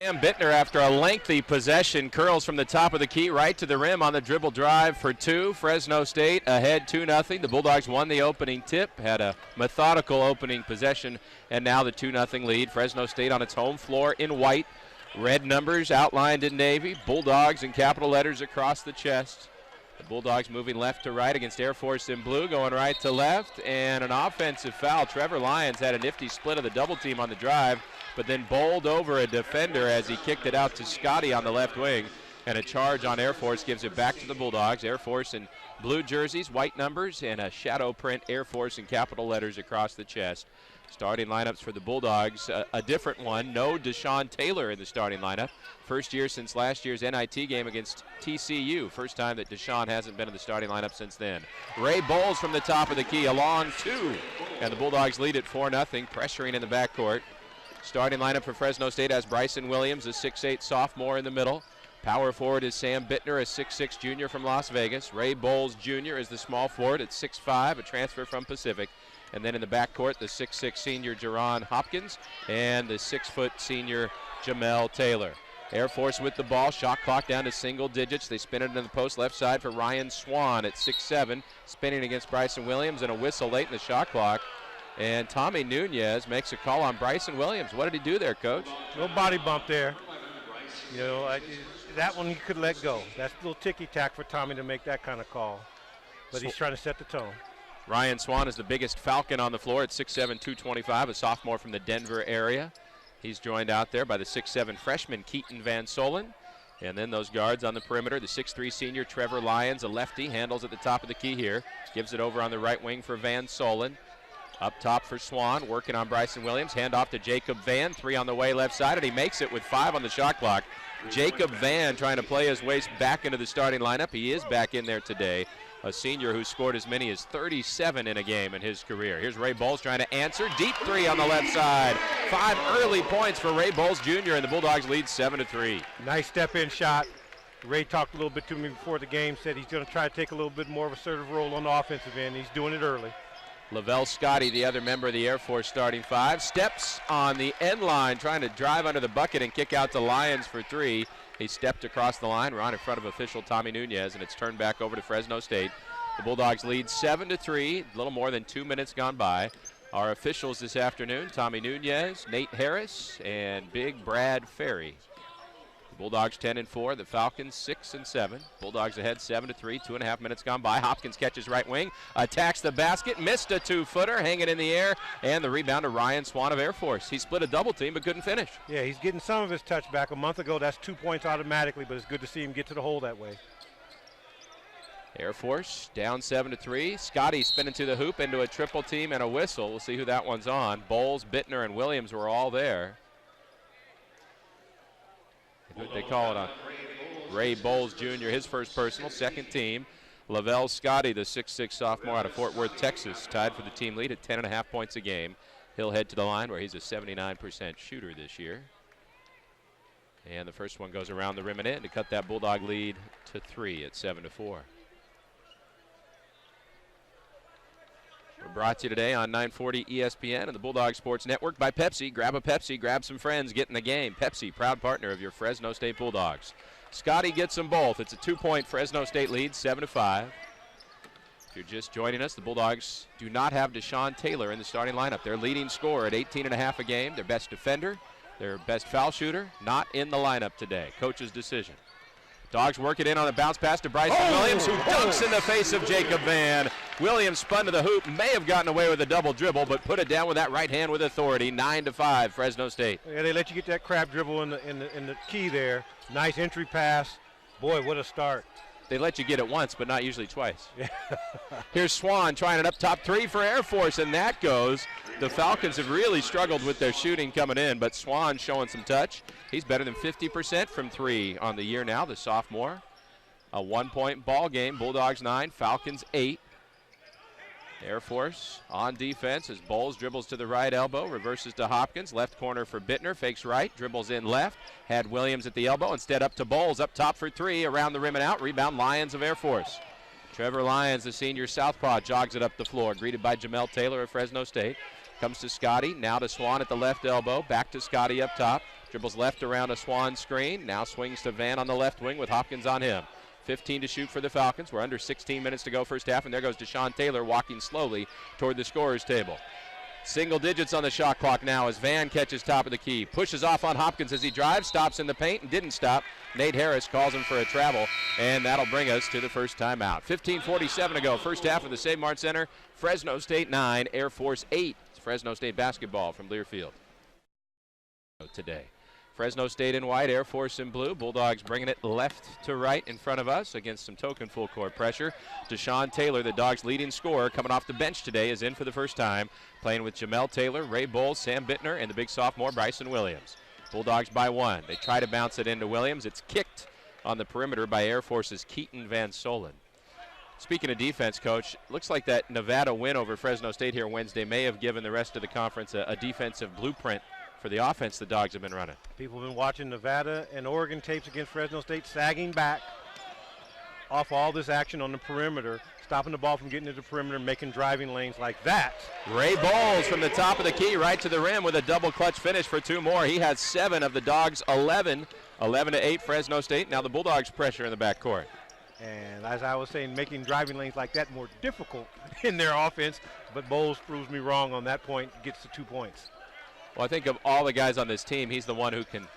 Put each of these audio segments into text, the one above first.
Sam Bittner, after a lengthy possession, curls from the top of the key right to the rim on the dribble drive for two. Fresno State ahead 2-0. The Bulldogs won the opening tip, had a methodical opening possession, and now the 2-0 lead. Fresno State on its home floor in white. Red numbers outlined in navy. Bulldogs in capital letters across the chest. The Bulldogs moving left to right against Air Force in blue, going right to left, and an offensive foul. Trevor Lyons had a nifty split of the double team on the drive, but then bowled over a defender as he kicked it out to Scotty on the left wing. And a charge on Air Force gives it back to the Bulldogs. Air Force in blue jerseys, white numbers, and a shadow print Air Force in capital letters across the chest. Starting lineups for the Bulldogs, a different one. No Deshaun Taylor in the starting lineup. First year since last year's NIT game against TCU. First time that Deshaun hasn't been in the starting lineup since then. Ray Bowles from the top of the key, a long two. And the Bulldogs lead at 4-0, pressuring in the backcourt. Starting lineup for Fresno State has Bryson Williams, a 6'8 sophomore in the middle. Power forward is Sam Bittner, a 6'6 junior from Las Vegas. Ray Bowles Jr. is the small forward at 6'5, a transfer from Pacific. And then in the backcourt, the 6'6 senior Jerron Hopkins and the 6' senior Jamel Taylor. Air Force with the ball, shot clock down to single digits. They spin it into the post left side for Ryan Swan at 6'7, spinning against Bryson Williams, and a whistle late in the shot clock. And Tommy Nunez makes a call on Bryson Williams. What did he do there, Coach? No body bump there. You know, that one you could let go. That's a little ticky-tack for Tommy to make that kind of call. But he's trying to set the tone. Ryan Swan is the biggest Falcon on the floor at 6'7", 225, a sophomore from the Denver area. He's joined out there by the 6'7 freshman Keaton Van Solen. And then those guards on the perimeter, the 6'3 senior Trevor Lyons, a lefty, handles at the top of the key here. Gives it over on the right wing for Van Solen. Up top for Swan, working on Bryson Williams. Hand off to Jacob Van, three on the way left side, and he makes it with 5 on the shot clock. Jacob Van trying to play his way back into the starting lineup. He is back in there today. A senior who scored as many as 37 in a game in his career. Here's Ray Bowles trying to answer. Deep three on the left side. 5 early points for Ray Bowles Jr., and the Bulldogs lead 7-3. Nice step-in shot. Ray talked a little bit to me before the game, said he's going to try to take a little bit more of a assertive role on the offensive end. He's doing it early. Lavelle Scotty, the other member of the Air Force starting 5, steps on the end line trying to drive under the bucket and kick out to Lyons for 3. He stepped across the line, right in front of official Tommy Nunez, and it's turned back over to Fresno State. The Bulldogs lead 7-3, a little more than 2 minutes gone by. Our officials this afternoon, Tommy Nunez, Nate Harris, and Big Brad Ferry. The Bulldogs 10-4, the Falcons 6-7. Bulldogs ahead 7-3, 2.5 minutes gone by. Hopkins catches right wing, attacks the basket, missed a 2-footer, hanging in the air, and the rebound to Ryan Swan of Air Force. He split a double team but couldn't finish. Yeah, he's getting some of his touch back. A month ago, that's 2 points automatically, but it's good to see him get to the hole that way. Air Force down 7-3. Scotty spinning to the hoop into a triple team and a whistle. We'll see who that one's on. Bowles, Bittner, and Williams were all there. They call it on Ray Bowles Jr., his first personal, second team. Lavelle Scotty, the 6'6 sophomore out of Fort Worth, Texas, tied for the team lead at 10.5 points a game. He'll head to the line where he's a 79% shooter this year. And the first one goes around the rim and in to cut that Bulldog lead to 3 at 7-4. We're brought to you today on 940 ESPN and the Bulldog Sports Network by Pepsi. Grab a Pepsi, grab some friends, get in the game. Pepsi, proud partner of your Fresno State Bulldogs. Scotty gets them both. It's a 2-point Fresno State lead, 7-5. If you're just joining us, the Bulldogs do not have Deshaun Taylor in the starting lineup. Their leading scorer at 18.5 a game, their best defender, their best foul shooter, not in the lineup today. Coach's decision. Dogs work it in on a bounce pass to Bryson Williams, who dunks in the face of Jacob Van. Williams spun to the hoop, may have gotten away with a double dribble, but put it down with that right hand with authority. 9-5, Fresno State. Yeah, they let you get that crab dribble in the key there. Nice entry pass. Boy, what a start. They let you get it once, but not usually twice. Here's Swan trying it up top 3 for Air Force, and that goes. The Falcons have really struggled with their shooting coming in, but Swan showing some touch. He's better than 50% from 3 on the year now, the sophomore. A 1-point ball game. Bulldogs 9, Falcons 8. Air Force on defense as Bowles dribbles to the right elbow, reverses to Hopkins, left corner for Bittner, fakes right, dribbles in left, had Williams at the elbow, instead up to Bowles, up top for 3, around the rim and out, rebound Lyons of Air Force. Trevor Lyons, the senior southpaw, jogs it up the floor, greeted by Jamel Taylor of Fresno State. Comes to Scotty, now to Swan at the left elbow, back to Scotty up top, Dribbles left around a Swan screen. Now swings to Van on the left wing with Hopkins on him. 15 to shoot for the Falcons. We're under 16 minutes to go first half, and there goes Deshaun Taylor walking slowly toward the scorer's table. Single digits on the shot clock now as Van catches top of the key. Pushes off on Hopkins as he drives, stops in the paint and didn't stop. Nate Harris calls him for a travel, and that'll bring us to the first timeout. 15:47 to go, first half of the Save Mart Center. Fresno State 9, Air Force 8. It's Fresno State basketball from Learfield today. Fresno State in white, Air Force in blue. Bulldogs bringing it left to right in front of us against some token full court pressure. Deshaun Taylor, the Dogs' leading scorer, coming off the bench today, is in for the first time, playing with Jamel Taylor, Ray Bowles, Sam Bittner, and the big sophomore Bryson Williams. Bulldogs by one. They try to bounce it into Williams. It's kicked on the perimeter by Air Force's Keaton Van Solen. Speaking of defense, Coach, looks like that Nevada win over Fresno State here Wednesday may have given the rest of the conference a defensive blueprint for the offense the Dogs have been running. People have been watching Nevada and Oregon tapes against Fresno State, sagging back off all this action on the perimeter, stopping the ball from getting to the perimeter, making driving lanes like that. Ray Bowles from the top of the key right to the rim with a double clutch finish for two more. He has 7 of the Dogs' 11. 11-8 Fresno State. Now the Bulldogs pressure in the backcourt. And as I was saying, making driving lanes like that more difficult in their offense, but Bowles proves me wrong on that point, gets the 2 points. Well, I think of all the guys on this team, he's the one who can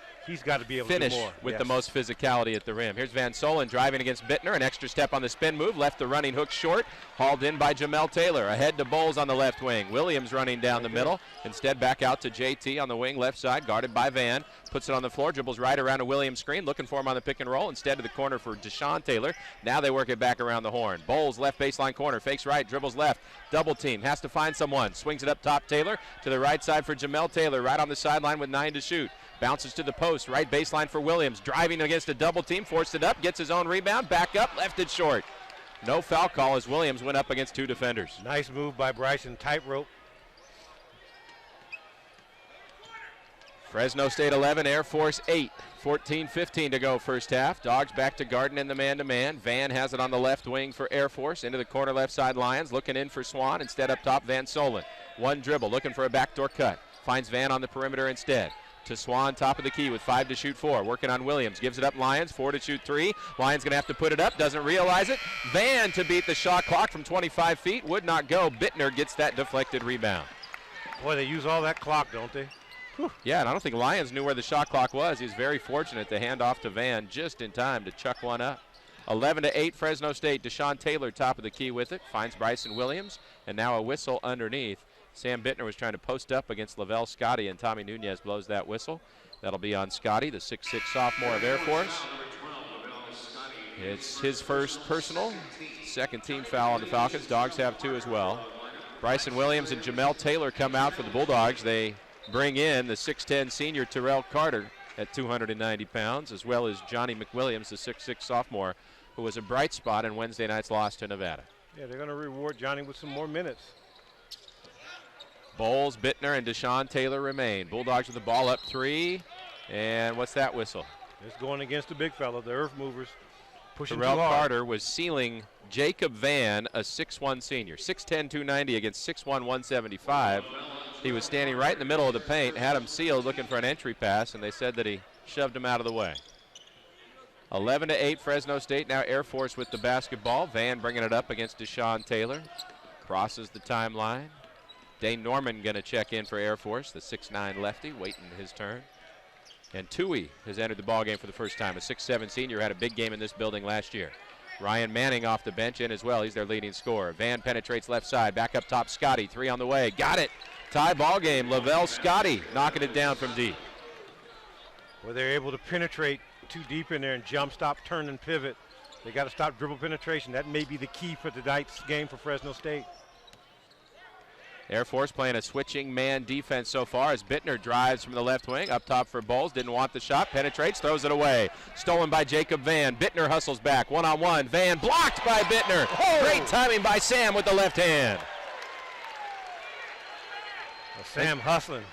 got to be able finish to do more. with Yes. the most physicality at the rim. Here's Van Solen driving against Bittner. An extra step on the spin move. Left the running hook short. Hauled in by Jamel Taylor. Ahead to Bowles on the left wing. Williams running down the middle. Instead back out to JT on the wing left side. Guarded by Van. Puts it on the floor. Dribbles right around a Williams screen. Looking for him on the pick and roll. Instead to the corner for Deshaun Taylor. Now they work it back around the horn. Bowles left baseline corner. Fakes right. Dribbles left. Double team. Has to find someone. Swings it up top Taylor. To the right side for Jamel Taylor. Right on the sideline with 9 to shoot. Bounces to the post, right baseline for Williams. Driving against a double team, forced it up, gets his own rebound, back up, left it short. No foul call as Williams went up against 2 defenders. Nice move by Bryson, tightrope. Fresno State 11, Air Force 8. 14-15 to go first half. Dogs back to Garden in the man-to-man. Van has it on the left wing for Air Force. Into the corner left side Lions. Looking in for Swan. Instead up top Van Solen. One dribble, looking for a backdoor cut. Finds Van on the perimeter instead. To Swan, top of the key with 5 to shoot 4. Working on Williams. Gives it up Lions. 4 to shoot 3. Lions going to have to put it up. Doesn't realize it. Van to beat the shot clock from 25 feet. Would not go. Bittner gets that deflected rebound. Boy, they use all that clock, don't they? Whew. Yeah, and I don't think Lions knew where the shot clock was. He's very fortunate to hand off to Van just in time to chuck one up. 11-8 Fresno State. Deshaun Taylor top of the key with it. Finds Bryson Williams. And now a whistle underneath. Sam Bittner was trying to post up against Lavelle Scotty, and Tommy Nunez blows that whistle. That'll be on Scotty, the 6'6 sophomore of Air Force. It's his first personal, second team foul on the Falcons. Dogs have 2 as well. Bryson Williams and Jamel Taylor come out for the Bulldogs. They bring in the 6'10 senior Terrell Carter at 290 pounds, as well as Johnny McWilliams, the 6'6 sophomore, who was a bright spot in Wednesday night's loss to Nevada. Yeah, they're going to reward Johnny with some more minutes. Bowles, Bittner, and Deshaun Taylor remain. Bulldogs with the ball up 3. And what's that whistle? It's going against the big fella, the Earth Movers. Pushing Terrell too hard. Carter was sealing Jacob Van, a 6'1 senior. 6'10", 290 against 6'1", 175. He was standing right in the middle of the paint, had him sealed, looking for an entry pass, and they said that he shoved him out of the way. 11-8 Fresno State. Now Air Force with the basketball. Van bringing it up against Deshaun Taylor. Crosses the timeline. Dane Norman going to check in for Air Force, the 6'9 lefty, waiting his turn. And Tui has entered the ballgame for the first time. A 6'7 senior, had a big game in this building last year. Ryan Manning off the bench in as well. He's their leading scorer. Van penetrates left side. Back up top, Scotty. 3 on the way. Got it. Tie ball game. Lavelle Scotty knocking it down from deep. Well, they're able to penetrate too deep in there and jump, stop, turn, and pivot. They got to stop dribble penetration. That may be the key for tonight's game for Fresno State. Air Force playing a switching man defense so far as Bittner drives from the left wing. Up top for Bowles. Didn't want the shot. Penetrates. Throws it away. Stolen by Jacob Van. Bittner hustles back. One-on-one. Van blocked by Bittner. Oh. Great timing by Sam with the left hand. Well, Sam hustling.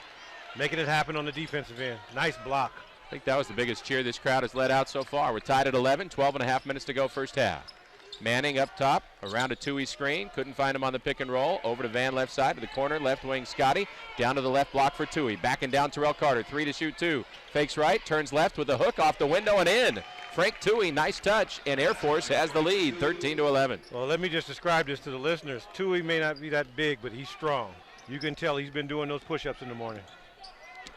Making it happen on the defensive end. Nice block. I think that was the biggest cheer this crowd has let out so far. We're tied at 11. 12 and a half minutes to go first half. Manning up top, around a Toohey screen. Couldn't find him on the pick and roll. Over to Van left side to the corner, left wing Scotty. Down to the left block for Toohey. Backing down Terrell Carter. 3 to shoot 2. Fakes right, turns left with a hook off the window and in. Frank Toohey, nice touch, and Air Force has the lead, 13-11. Well, let me just describe this to the listeners. Toohey may not be that big, but he's strong. You can tell he's been doing those push-ups in the morning.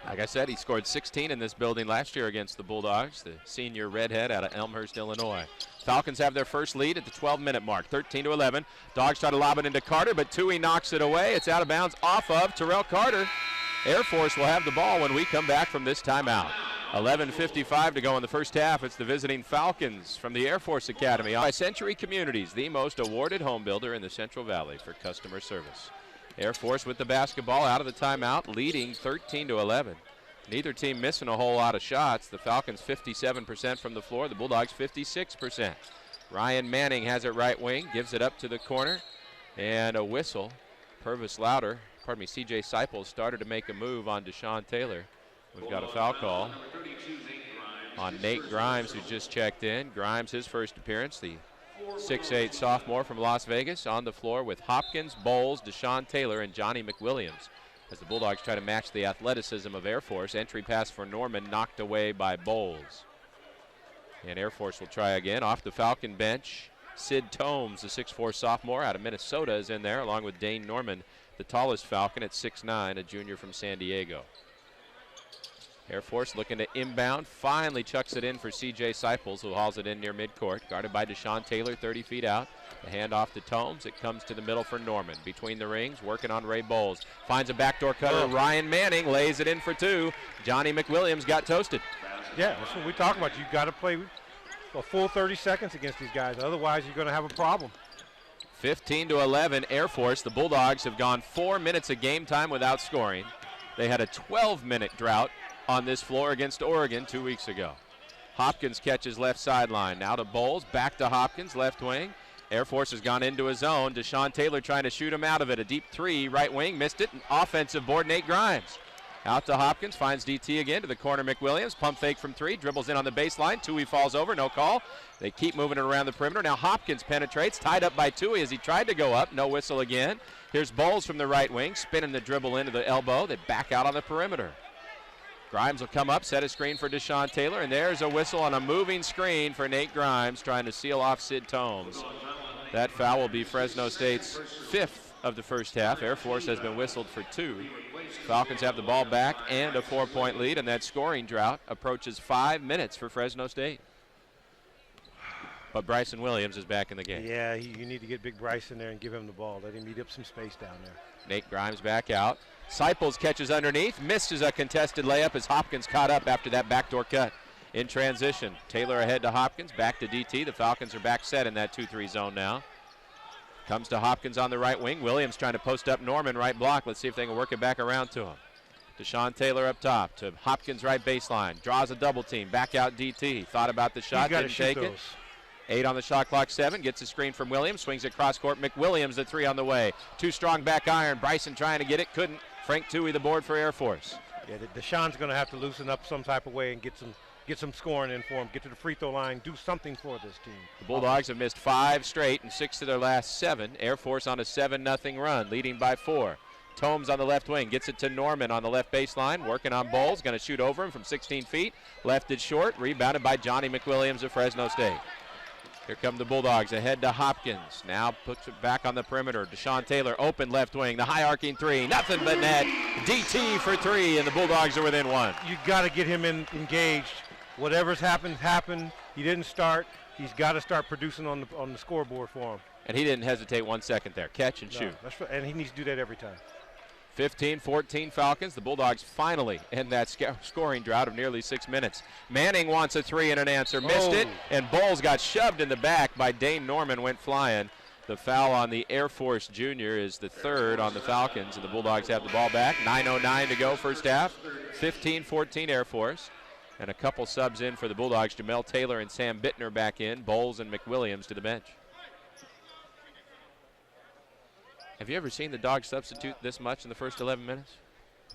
Like I said, he scored 16 in this building last year against the Bulldogs, the senior redhead out of Elmhurst, Illinois. Falcons have their first lead at the 12-minute mark, 13-11. Dogs try to lob it into Carter, but Toohey knocks it away. It's out of bounds off of Terrell Carter. Air Force will have the ball when we come back from this timeout. 11:55 to go in the first half. It's the visiting Falcons from the Air Force Academy. By Century Communities, the most awarded home builder in the Central Valley for customer service. Air Force with the basketball out of the timeout, leading 13-11. Neither team missing a whole lot of shots. The Falcons 57% from the floor, the Bulldogs 56%. Ryan Manning has it right wing, gives it up to the corner, and a whistle. C.J. Seipel started to make a move on Deshaun Taylor. We've got a foul call on Nate Grimes, who just checked in. Grimes, his first appearance, the 6'8 sophomore from Las Vegas, on the floor with Hopkins, Bowles, Deshaun Taylor, and Johnny McWilliams. As the Bulldogs try to match the athleticism of Air Force, entry pass for Norman knocked away by Bowles. And Air Force will try again. Off the Falcon bench, Sid Tomes, the 6'4 sophomore out of Minnesota, is in there, along with Dane Norman, the tallest Falcon at 6'9, a junior from San Diego. Air Force looking to inbound, finally chucks it in for C.J. Seipels, who hauls it in near midcourt, guarded by Deshaun Taylor, 30 feet out. The handoff to Tomes. It comes to the middle for Norman. Between the rings, working on Ray Bowles. Finds a backdoor cutter. Ryan Manning lays it in for 2. Johnny McWilliams got toasted. Yeah, that's what we talk about. You've got to play a full 30 seconds against these guys. Otherwise, you're going to have a problem. 15-11, Air Force. The Bulldogs have gone 4 minutes of game time without scoring. They had a 12-minute drought on this floor against Oregon 2 weeks ago. Hopkins catches left sideline. Now to Bowles, back to Hopkins, left wing. Air Force has gone into a zone. Deshaun Taylor trying to shoot him out of it. A deep 3, right wing, missed it. An offensive board, Nate Grimes. Out to Hopkins, finds DT again to the corner, McWilliams. Pump fake from 3, dribbles in on the baseline. Toohey falls over, no call. They keep moving it around the perimeter. Now Hopkins penetrates, tied up by Toohey as he tried to go up. No whistle again. Here's Bowles from the right wing, spinning the dribble into the elbow. They back out on the perimeter. Grimes will come up, set a screen for Deshaun Taylor, and there's a whistle on a moving screen for Nate Grimes trying to seal off Sid Tomes. That foul will be Fresno State's 5th of the first half. Air Force has been whistled for 2. Falcons have the ball back and a 4-point lead, and that scoring drought approaches 5 minutes for Fresno State. But Bryson Williams is back in the game. Yeah, you need to get Big Bryce in there and give him the ball. Let him eat up some space down there. Nate Grimes back out. Seipels catches underneath, misses a contested layup as Hopkins caught up after that backdoor cut. In transition, Taylor ahead to Hopkins, back to DT. The Falcons are back set in that 2-3 zone now. Comes to Hopkins on the right wing. Williams trying to post up Norman, right block. Let's see if they can work it back around to him. Deshaun Taylor up top to Hopkins right baseline. Draws a double team, back out DT. Thought about the shot, didn't take it. 8 on the shot clock, 7. Gets a screen from Williams, swings it cross court. McWilliams, the 3 on the way. 2 strong back iron. Bryson trying to get it, couldn't. Frank Toohey, the board for Air Force. Yeah, Deshaun's going to have to loosen up some type of way and get some scoring in for him. Get to the free throw line, do something for this team. The Bulldogs have missed 5 straight and 6 of their last 7. Air Force on a 7-0 run, leading by 4. Tomes on the left wing, gets it to Norman on the left baseline, working on Bowles, going to shoot over him from 16 feet. Left it short, rebounded by Johnny McWilliams of Fresno State. Here come the Bulldogs ahead to Hopkins. Now puts it back on the perimeter. Deshaun Taylor open left wing. The high arcing 3. Nothing but net. DT for 3, and the Bulldogs are within 1. You got to get him engaged. Whatever's happened. He didn't start. He's got to start producing on the scoreboard for him. And he didn't hesitate 1 second there. Catch and shoot. And he needs to do that every time. 15-14 Falcons. The Bulldogs finally end that scoring drought of nearly 6 minutes. Manning wants a 3 and an answer. Missed it, and Bowles got shoved in the back by Dane Norman, went flying. The foul on the Air Force junior is the 3rd on the Falcons, and the Bulldogs have the ball back. 9:09 to go first half. 15-14 Air Force. And a couple subs in for the Bulldogs. Jamel Taylor and Sam Bittner back in. Bowles and McWilliams to the bench. Have you ever seen the Dogs substitute this much in the first 11 minutes?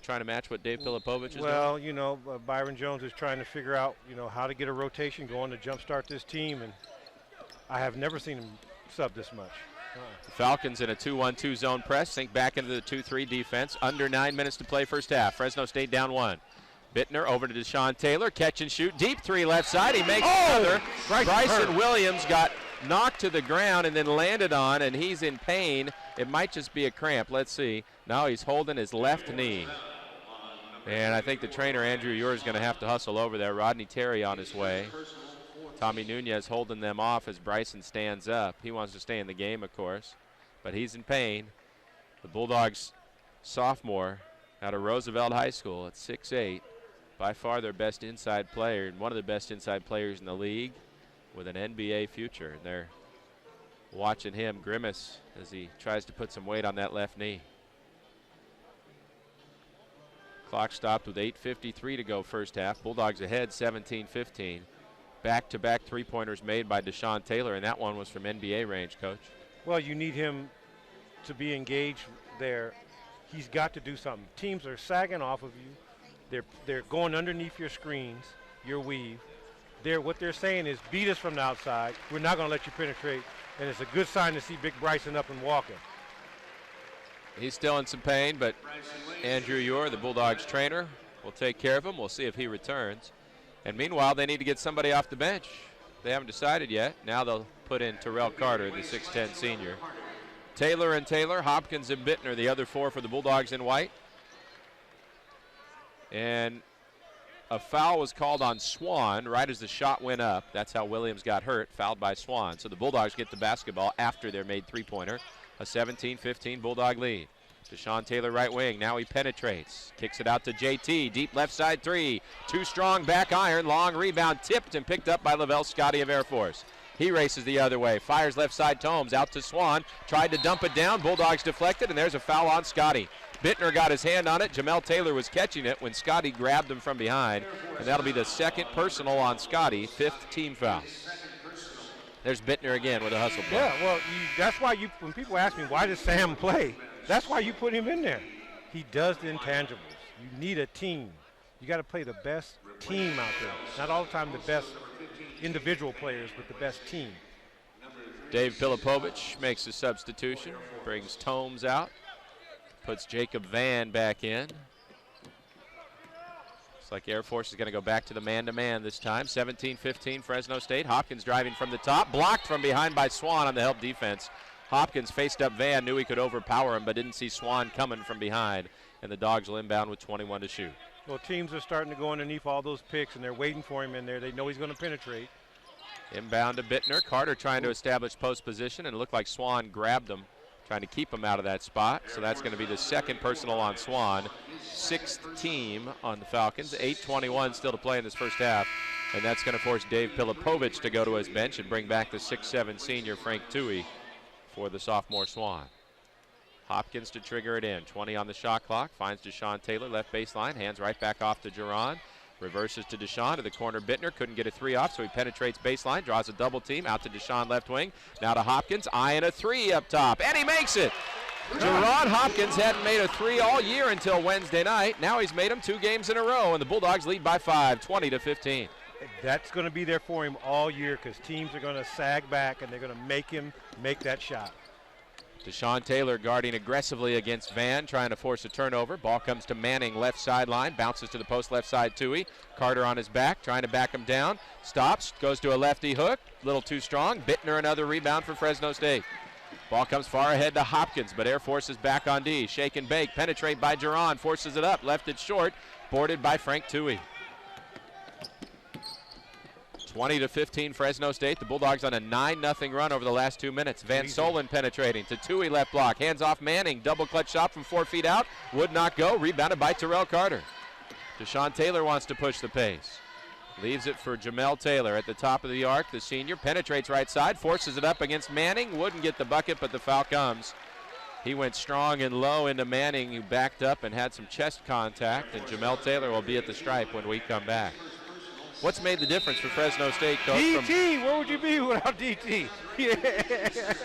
Trying to match what Dave Pilipovich is doing? Well, Byron Jones is trying to figure out, how to get a rotation going to jumpstart this team. And I have never seen him sub this much. The Falcons in a 2-1-2 zone press, sink back into the 2-3 defense. Under 9 minutes to play first half. Fresno State down 1. Bittner over to Deshaun Taylor, catch and shoot, deep three left side, he makes another. Bryson Williams got knocked to the ground and then landed on, and he's in pain. It might just be a cramp, let's see. Now he's holding his left knee. And I think the trainer, Andrew Ure, is going to have to hustle over there. Rodney Terry on his way. Tommy Nunez holding them off as Bryson stands up. He wants to stay in the game, of course, but he's in pain. The Bulldogs sophomore out of Roosevelt High School at 6'8", by far their best inside player and one of the best inside players in the league with an NBA future. And they're watching him grimace as he tries to put some weight on that left knee. Clock stopped with 8:53 to go first half. Bulldogs ahead 17-15. Back-to-back three-pointers made by Deshaun Taylor, and that one was from NBA range, Coach. Well, you need him to be engaged there. He's got to do something. Teams are sagging off of you. They're going underneath your screens, your weave. What they're saying is beat us from the outside. We're not going to let you penetrate, and it's a good sign to see Big Bryson up and walking. He's still in some pain, but Andrew Ure, the Bulldogs trainer, will take care of him. We'll see if he returns. And meanwhile, they need to get somebody off the bench. They haven't decided yet. Now they'll put in Terrell Carter, the 6'10 senior. Taylor and Taylor, Hopkins and Bittner, the other four for the Bulldogs in white. And a foul was called on Swan right as the shot went up. That's how Williams got hurt, fouled by Swan. So the Bulldogs get the basketball after their made three-pointer. A 17-15 Bulldog lead. Deshaun Taylor right wing, now he penetrates. Kicks it out to JT, deep left side three. Too strong, back iron, long rebound, tipped and picked up by Lavelle Scotty of Air Force. He races the other way, fires left side Tomes, out to Swan, tried to dump it down, Bulldogs deflected, and there's a foul on Scotty. Bittner got his hand on it. Jamel Taylor was catching it when Scotty grabbed him from behind, and that'll be the second personal on Scotty, 5th team foul. There's Bittner again with a hustle play. Yeah, well, that's why when people ask me, why does Sam play? That's why you put him in there. He does the intangibles. You need a team. You got to play the best team out there. Not all the time the best individual players, but the best team. Dave Pilipovich makes a substitution, brings Tomes out, puts Jacob Van back in. Looks like Air Force is going to go back to the man-to-man this time. 17-15 Fresno State. Hopkins driving from the top, blocked from behind by Swan on the help defense. Hopkins faced up Van, knew he could overpower him, but didn't see Swan coming from behind. And the Dogs will inbound with 21 to shoot. Well, teams are starting to go underneath all those picks, and they're waiting for him in there. They know he's going to penetrate. Inbound to Bittner. Carter trying to establish post position, and it looked like Swan grabbed him, trying to keep him out of that spot. So that's going to be the second personal on Swan. 6th team on the Falcons. 8:21 still to play in this first half. And that's going to force Dave Pilipovich to go to his bench and bring back the 6'7 senior Frank Toohey for the sophomore Swan. Hopkins to trigger it in. 20 on the shot clock. Finds Deshaun Taylor, left baseline. Hands right back off to Geron. Reverses to Deshaun to the corner. Bittner couldn't get a three off, so he penetrates baseline. Draws a double team. Out to Deshaun left wing. Now to Hopkins. Eyeing a three up top. And he makes it. Geron Hopkins hadn't made a three all year until Wednesday night. Now he's made them 2 games in a row, and the Bulldogs lead by 5, 20-15. That's going to be there for him all year because teams are going to sag back and they're going to make him make that shot. Deshaun Taylor guarding aggressively against Van, trying to force a turnover. Ball comes to Manning, left sideline, bounces to the post left side, Toohey. Carter on his back, trying to back him down. Stops, goes to a lefty hook, a little too strong. Bittner another rebound for Fresno State. Ball comes far ahead to Hopkins, but Air Force is back on D. Shake and bake, penetrate by Geron, forces it up, left it short, boarded by Frank Toohey. 20-15 Fresno State. The Bulldogs on a 9-0 run over the last 2 minutes. Van Solen penetrating to Toohey left block. Hands off Manning. Double clutch shot from 4 feet out. Would not go. Rebounded by Terrell Carter. Deshaun Taylor wants to push the pace. Leaves it for Jamel Taylor at the top of the arc. The senior penetrates right side. Forces it up against Manning. Wouldn't get the bucket, but the foul comes. He went strong and low into Manning, who backed up and had some chest contact. And Jamel Taylor will be at the stripe when we come back. What's made the difference for Fresno State, Coach? DT, where would you be without DT?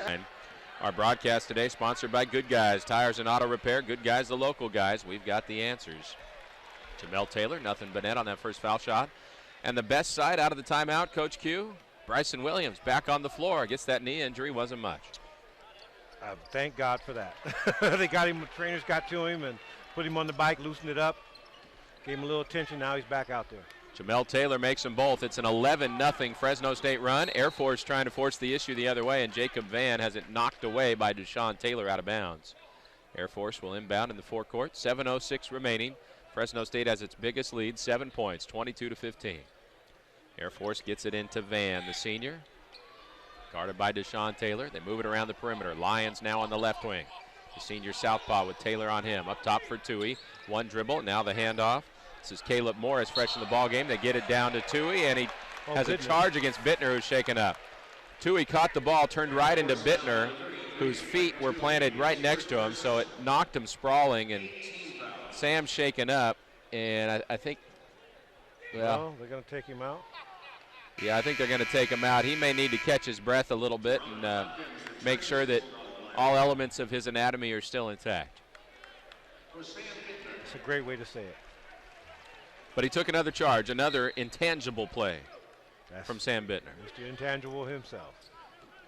And our broadcast today sponsored by Good Guys, Tires and Auto Repair. Good Guys, the local guys. We've got the answers. Jamel Taylor, nothing but net on that first foul shot. And the best side out of the timeout, Coach Q, Bryson Williams back on the floor. I guess that knee injury wasn't much. Thank God for that. They got him, the trainers got to him and put him on the bike, loosened it up, gave him a little attention. Now he's back out there. Jamel Taylor makes them both. It's an 11-0 Fresno State run. Air Force trying to force the issue the other way, and Jacob Van has it knocked away by Deshaun Taylor out of bounds. Air Force will inbound in the forecourt. 7:06 remaining. Fresno State has its biggest lead, 7 points, 22-15. Air Force gets it into Van, the senior. Guarded by Deshaun Taylor. They move it around the perimeter. Lions now on the left wing. The senior southpaw with Taylor on him. Up top for Tui. One dribble. Now the handoff. This is Caleb Morris, fresh in the ball game. They get it down to Tui, and he has a charge against Bittner, who's shaken up. Tui caught the ball, turned right into Bittner, whose feet were planted right next to him, so it knocked him sprawling, and Sam's shaken up, and I think, well, they're going to take him out. Yeah, I think they're going to take him out. He may need to catch his breath a little bit and make sure that all elements of his anatomy are still intact. It's a great way to say it. But he took another charge, another intangible play from Sam Bittner. Mr. Intangible himself.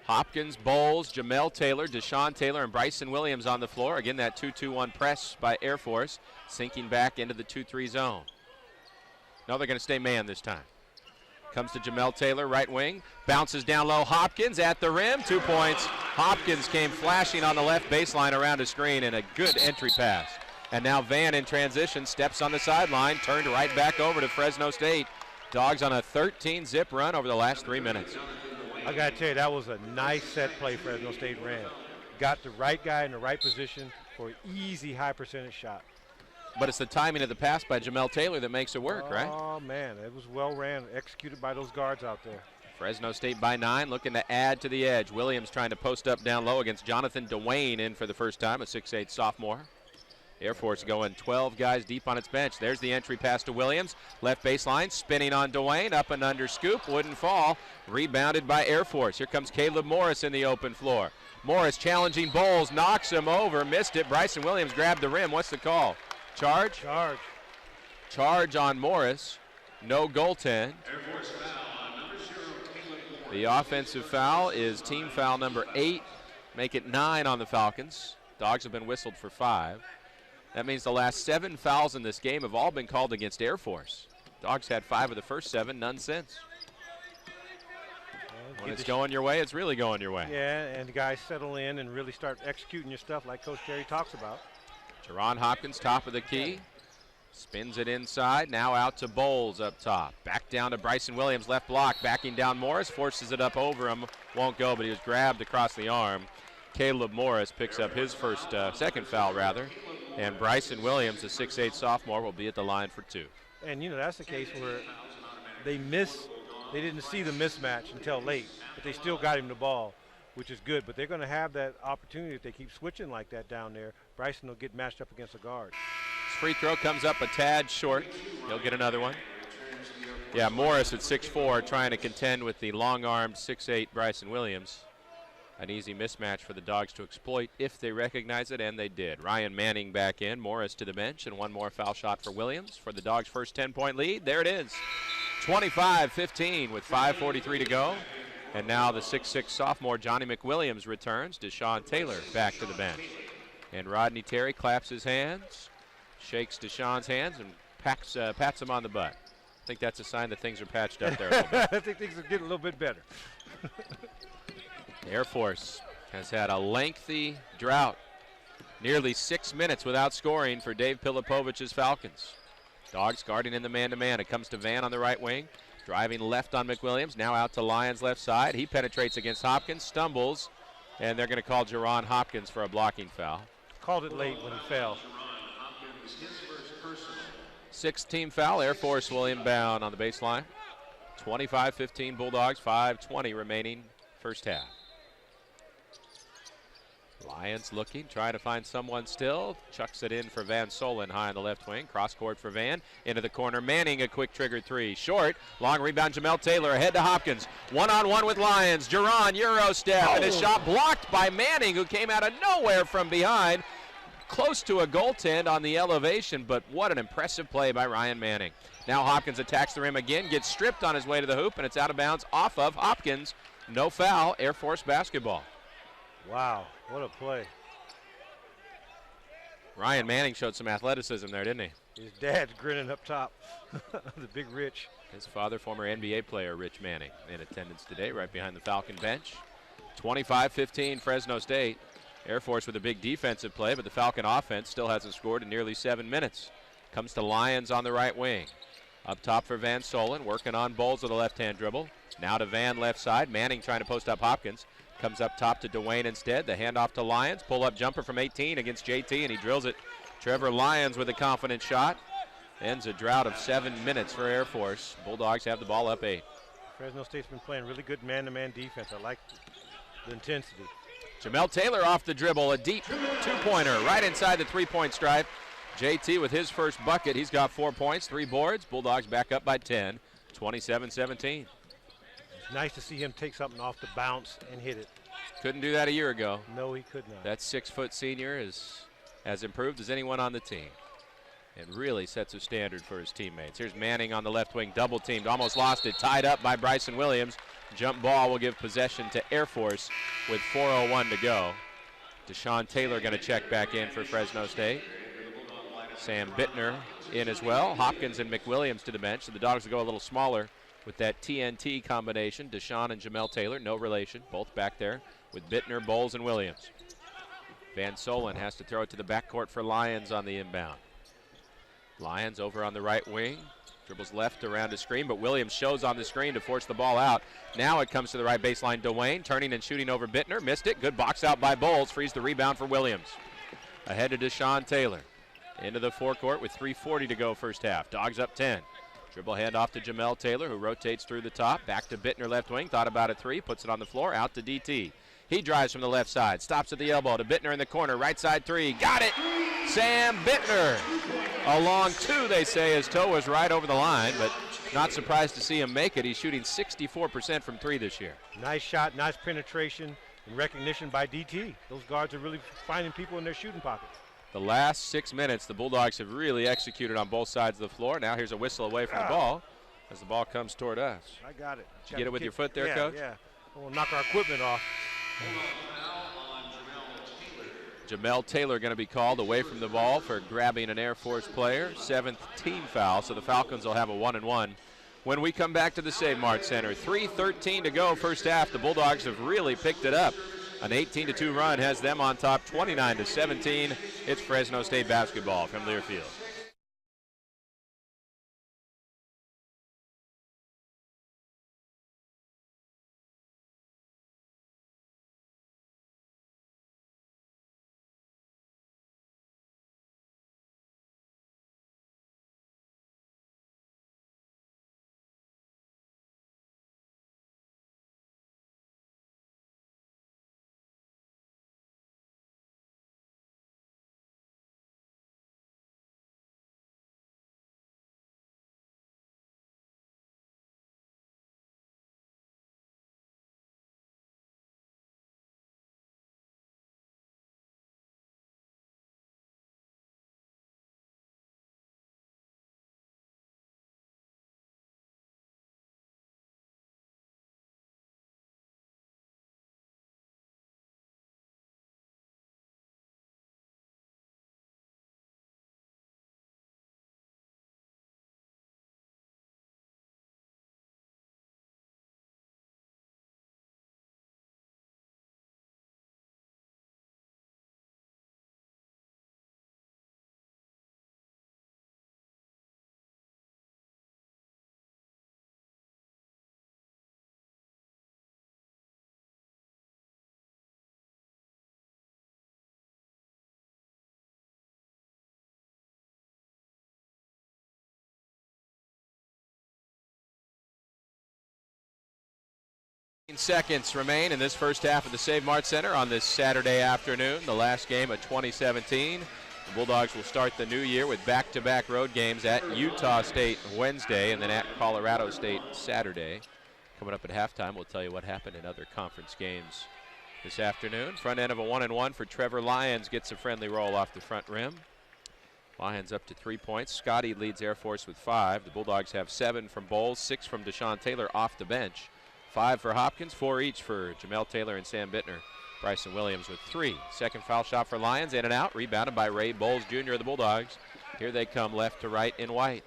Hopkins, Bowles, Jamel Taylor, Deshaun Taylor, and Bryson Williams on the floor. Again, that 2-2-1 press by Air Force, sinking back into the 2-3 zone. No, they're going to stay man this time. Comes to Jamel Taylor, right wing. Bounces down low. Hopkins at the rim. 2 points. Hopkins came flashing on the left baseline around a screen, and a good entry pass. And now Van in transition steps on the sideline, turned right back over to Fresno State. Dogs on a 13-zip run over the last 3 minutes. I got to tell you, that was a nice set play Fresno State ran. Got the right guy in the right position for an easy high percentage shot. But it's the timing of the pass by Jamel Taylor that makes it work, right? Oh, man, it was well ran, executed by those guards out there. Fresno State by 9, looking to add to the edge. Williams trying to post up down low against Jonathan Dwayne in for the first time, a 6'8 sophomore. Air Force going 12 guys deep on its bench. There's the entry pass to Williams. Left baseline, spinning on Dwayne, up and under scoop, wouldn't fall. Rebounded by Air Force. Here comes Caleb Morris in the open floor. Morris challenging Bowles, knocks him over, missed it. Bryson Williams grabbed the rim. What's the call? Charge? Charge. Charge on Morris. No goaltend. The offensive foul is team foul number 8. Make it 9 on the Falcons. Dogs have been whistled for 5. That means the last 7 fouls in this game have all been called against Air Force. Dogs had 5 of the first 7, none since. When it's going your way, it's really going your way. Yeah, and the guys settle in and really start executing your stuff like Coach Terry talks about. Jerron Hopkins, top of the key. Spins it inside, now out to Bowles up top. Back down to Bryson Williams, left block, backing down Morris, forces it up over him. Won't go, but he was grabbed across the arm. Caleb Morris picks up his second foul, rather. And Bryson Williams, a 6'8 sophomore, will be at the line for 2. And, you know, that's the case where they didn't see the mismatch until late, but they still got him the ball, which is good. But they're going to have that opportunity if they keep switching like that down there. Bryson will get matched up against a guard. His free throw comes up a tad short. He'll get another one. Yeah, Morris at 6'4", trying to contend with the long-armed 6'8 Bryson Williams. An easy mismatch for the Dogs to exploit if they recognize it, and they did. Ryan Manning back in, Morris to the bench, and one more foul shot for Williams for the Dogs' first 10-point lead. There it is, 25-15 with 5:43 to go. And now the 6'6 sophomore Johnny McWilliams returns. Deshaun Taylor back to the bench. And Rodney Terry claps his hands, shakes Deshaun's hands, and pats him on the butt. I think that's a sign that things are patched up there a little bit. I think things are getting a little bit better. Air Force has had a lengthy drought, nearly 6 minutes without scoring for Dave Pilipovich's Falcons. Dogs guarding in the man-to-man. It comes to Van on the right wing, driving left on McWilliams, now out to Lyons left side. He penetrates against Hopkins, stumbles, and they're going to call Jerron Hopkins for a blocking foul. Called it late when he fell. 6th team foul. Air Force will inbound on the baseline. 25-15 Bulldogs, 5:20 remaining first half. Lions looking, trying to find someone still. Chucks it in for Van Solen high on the left wing. Cross court for Van. Into the corner. Manning, a quick trigger 3. Short. Long rebound. Jamel Taylor ahead to Hopkins. One-on-one with Lions. Jerron, Euro step. And his shot blocked by Manning, who came out of nowhere from behind. close to a goaltend on the elevation, but what an impressive play by Ryan Manning. Now Hopkins attacks the rim again, gets stripped on his way to the hoop, and it's out of bounds off of Hopkins. No foul, Air Force basketball. Wow, what a play. Ryan Manning showed some athleticism there, didn't he? His dad's grinning up top, the big Rich. His father, former NBA player Rich Manning, in attendance today, right behind the Falcon bench. 25-15 Fresno State. Air Force with a big defensive play, but the Falcon offense still hasn't scored in nearly 7 minutes. Comes to Lyons on the right wing. Up top for Van Solen, working on Bowles with a left-hand dribble. Now to Van left side. Manning trying to post up Hopkins. Comes up top to Dwayne instead. The handoff to Lyons. Pull-up jumper from 18 against JT, and he drills it. Trevor Lyons with a confident shot. Ends a drought of 7 minutes for Air Force. Bulldogs have the ball up 8. Fresno State's been playing really good man-to-man defense. I like the intensity. Jamel Taylor off the dribble, a deep two-pointer right inside the three-point stripe. JT with his first bucket. He's got 4 points, 3 boards. Bulldogs back up by 10, 27-17. It's nice to see him take something off the bounce and hit it. Couldn't do that a year ago. No, he could not. That 6-foot senior is as improved as anyone on the team and really sets a standard for his teammates. Here's Manning on the left wing, double-teamed, almost lost it, tied up by Bryson Williams. Jump ball will give possession to Air Force with 4:01 to go. Deshaun Taylor going to check back in for Fresno State. Sam Bittner in as well. Hopkins and McWilliams to the bench. So the Dogs will go a little smaller with that TNT combination. Deshaun and Jamel Taylor, no relation, both back there with Bittner, Bowles, and Williams. Van Solen has to throw it to the backcourt for Lyons on the inbound. Lyons over on the right wing. Dribbles left around a screen, but Williams shows on the screen to force the ball out. Now it comes to the right baseline. Dwayne turning and shooting over Bittner. Missed it. Good box out by Bowles. Frees the rebound for Williams. Ahead to Deshaun Taylor. Into the forecourt with 3:40 to go first half. Dogs up 10. Dribble handoff to Jamel Taylor, who rotates through the top. Back to Bittner left wing. Thought about a three. Puts it on the floor. Out to DT. He drives from the left side. Stops at the elbow to Bittner in the corner. Right side three. Got it. Sam Bittner. A long two, they say. His toe was right over the line, but not surprised to see him make it. He's shooting 64% from three this year. Nice shot, nice penetration, and recognition by DT. Those guards are really finding people in their shooting pockets. The last 6 minutes, the Bulldogs have really executed on both sides of the floor. Now here's a whistle away from the ball as the ball comes toward us. I got it. Did you get it with your foot there, yeah, Coach? Yeah, we'll knock our equipment off. Jamel Taylor going to be called away from the ball for grabbing an Air Force player. 7th team foul, so the Falcons will have a 1-and-1. When we come back to the Save Mart Center, 3:13 to go first half. The Bulldogs have really picked it up. An 18-2 run has them on top, 29-17. It's Fresno State basketball from Learfield. Seconds remain in this first half of the Save Mart Center on this Saturday afternoon, the last game of 2017. The Bulldogs will start the new year with back-to-back road games at Utah State Wednesday and then at Colorado State Saturday. Coming up at halftime, we'll tell you what happened in other conference games this afternoon. Front end of a 1-and-1 for Trevor Lyons. Gets a friendly roll off the front rim. Lyons up to 3 points. Scotty leads Air Force with 5. The Bulldogs have 7 from Bowles, 6 from Deshaun Taylor off the bench. 5 for Hopkins, 4 each for Jamel Taylor and Sam Bittner. Bryson Williams with 3. Second foul shot for Lyons, in and out. Rebounded by Ray Bowles Jr. of the Bulldogs. Here they come left to right in white.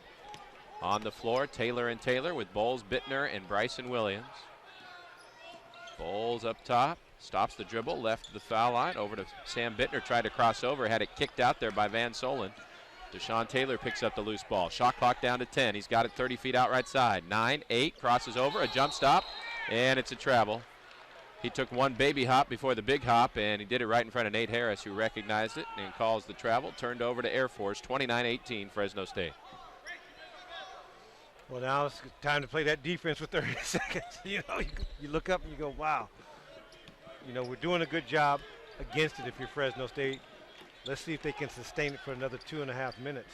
On the floor, Taylor and Taylor with Bowles, Bittner, and Bryson Williams. Bowles up top, stops the dribble, left to the foul line, over to Sam Bittner, tried to cross over, had it kicked out there by Van Solen. Deshaun Taylor picks up the loose ball. Shot clock down to 10. He's got it 30 feet out right side. 9, 8, crosses over, a jump stop, and it's a travel. He took one baby hop before the big hop, and he did it right in front of Nate Harris, who recognized it and calls the travel. Turned over to Air Force, 29-18, Fresno State. Well, now it's time to play that defense with 30 seconds. You look up and you go, wow. We're doing a good job against it if you're Fresno State. Let's see if they can sustain it for another 2.5 minutes.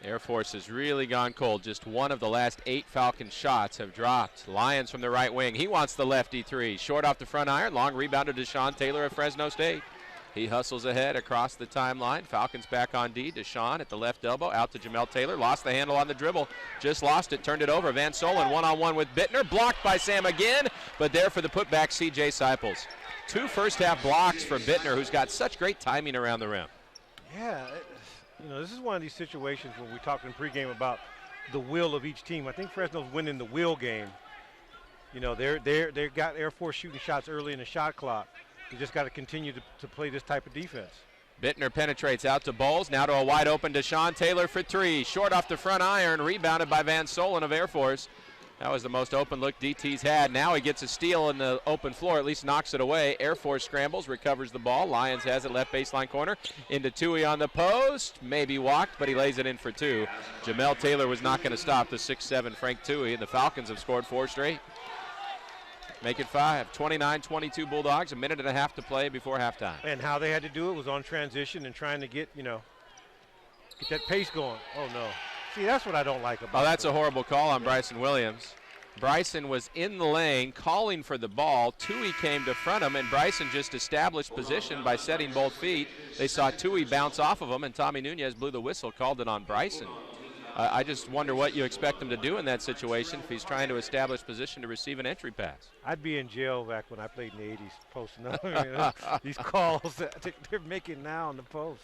Air Force has really gone cold. Just one of the last 8 Falcon shots have dropped. Lyons from the right wing. He wants the lefty 3. Short off the front iron. Long rebound to Deshaun Taylor of Fresno State. He hustles ahead across the timeline. Falcons back on D. Deshaun at the left elbow. Out to Jamel Taylor. Lost the handle on the dribble. Just lost it. Turned it over. Van Solen one-on-one with Bittner. Blocked by Sam again. But there for the putback, C.J. Seipels. 2 first-half blocks for Bittner, who's got such great timing around the rim. Yeah. This is one of these situations when we talked in pregame about the will of each team. I think Fresno's winning the will game. They've got Air Force shooting shots early in the shot clock. You just got to continue to play this type of defense. Bittner penetrates out to Bowles. Now to a wide open Deshaun Taylor for 3. Short off the front iron. Rebounded by Van Solen of Air Force. That was the most open look DT's had. Now he gets a steal in the open floor, at least knocks it away. Air Force scrambles, recovers the ball. Lyons has it left baseline corner. Into Tui on the post. Maybe walked, but he lays it in for 2. Jamel Taylor was not going to stop the 6'7" Frank Tui, and the Falcons have scored 4 straight. Make it 5. 29-22 Bulldogs. 1.5 minutes to play before halftime. And how they had to do it was on transition and trying to get that pace going. Oh, no. See, that's what I don't like about it. Oh, that's a horrible call on Bryson Williams. Bryson was in the lane calling for the ball. Tui came to front him, and Bryson just established position by setting both feet. They saw Tui bounce off of him, and Tommy Nunez blew the whistle, called it on Bryson. I just wonder what you expect him to do in that situation if he's trying to establish position to receive an entry pass. I'd be in jail back when I played in the 80s, posting these calls that they're making now on the post.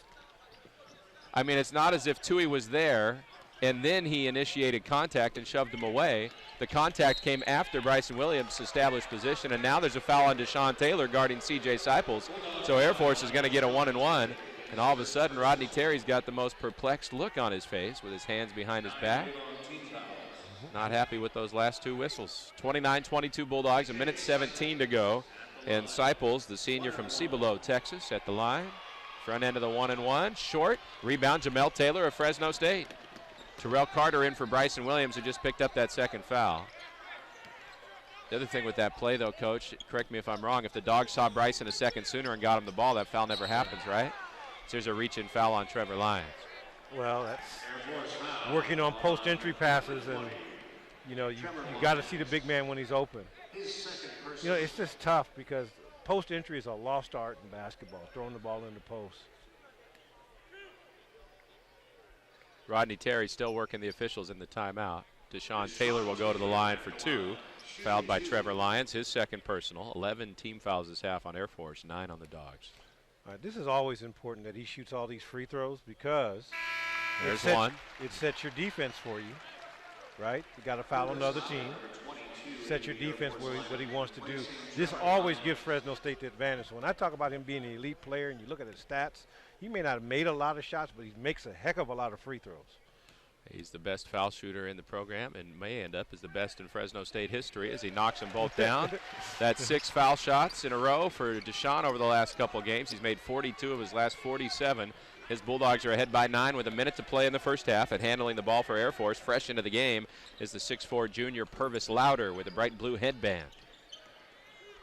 I mean, it's not as if Tui was there and then he initiated contact and shoved him away. The contact came after Bryson Williams established position, and now there's a foul on Deshaun Taylor guarding C.J. Seipels. So Air Force is going to get a 1-and-1. And all of a sudden, Rodney Terry's got the most perplexed look on his face with his hands behind his back. Not happy with those last 2 whistles. 29-22 Bulldogs, 1:17 to go. And Seipels, the senior from Cibolo, Texas, at the line. Front end of the 1-and-1. Short. Rebound, Jamel Taylor of Fresno State. Terrell Carter in for Bryson Williams, who just picked up that second foul. The other thing with that play, though, Coach, correct me if I'm wrong, if the Dogs saw Bryson a second sooner and got him the ball, that foul never happens, right? So there's a reach-in foul on Trevor Lyons. Well, that's working on post-entry passes, and, you got to see the big man when he's open. It's just tough because post-entry is a lost art in basketball, throwing the ball in the post. Rodney Terry still working the officials in the timeout. Deshaun Taylor will go to the line for 2. Fouled by Trevor Lyons, his second personal. 11 team fouls this half on Air Force, 9 on the Dogs. All right, this is always important that he shoots all these free throws because there's one. It sets your defense for you, right? You got to foul on the other team. Set your defense what he wants to do. This always gives Fresno State the advantage. So when I talk about him being an elite player and you look at his stats, he may not have made a lot of shots, but he makes a heck of a lot of free throws. He's the best foul shooter in the program and may end up as the best in Fresno State history as he knocks them both down. That's 6 foul shots in a row for Deshaun over the last couple of games. He's made 42 of his last 47. His Bulldogs are ahead by 9 with 1 minute to play in the first half. And handling the ball for Air Force, fresh into the game, is the 6'4" junior Purvis Louder with a bright blue headband.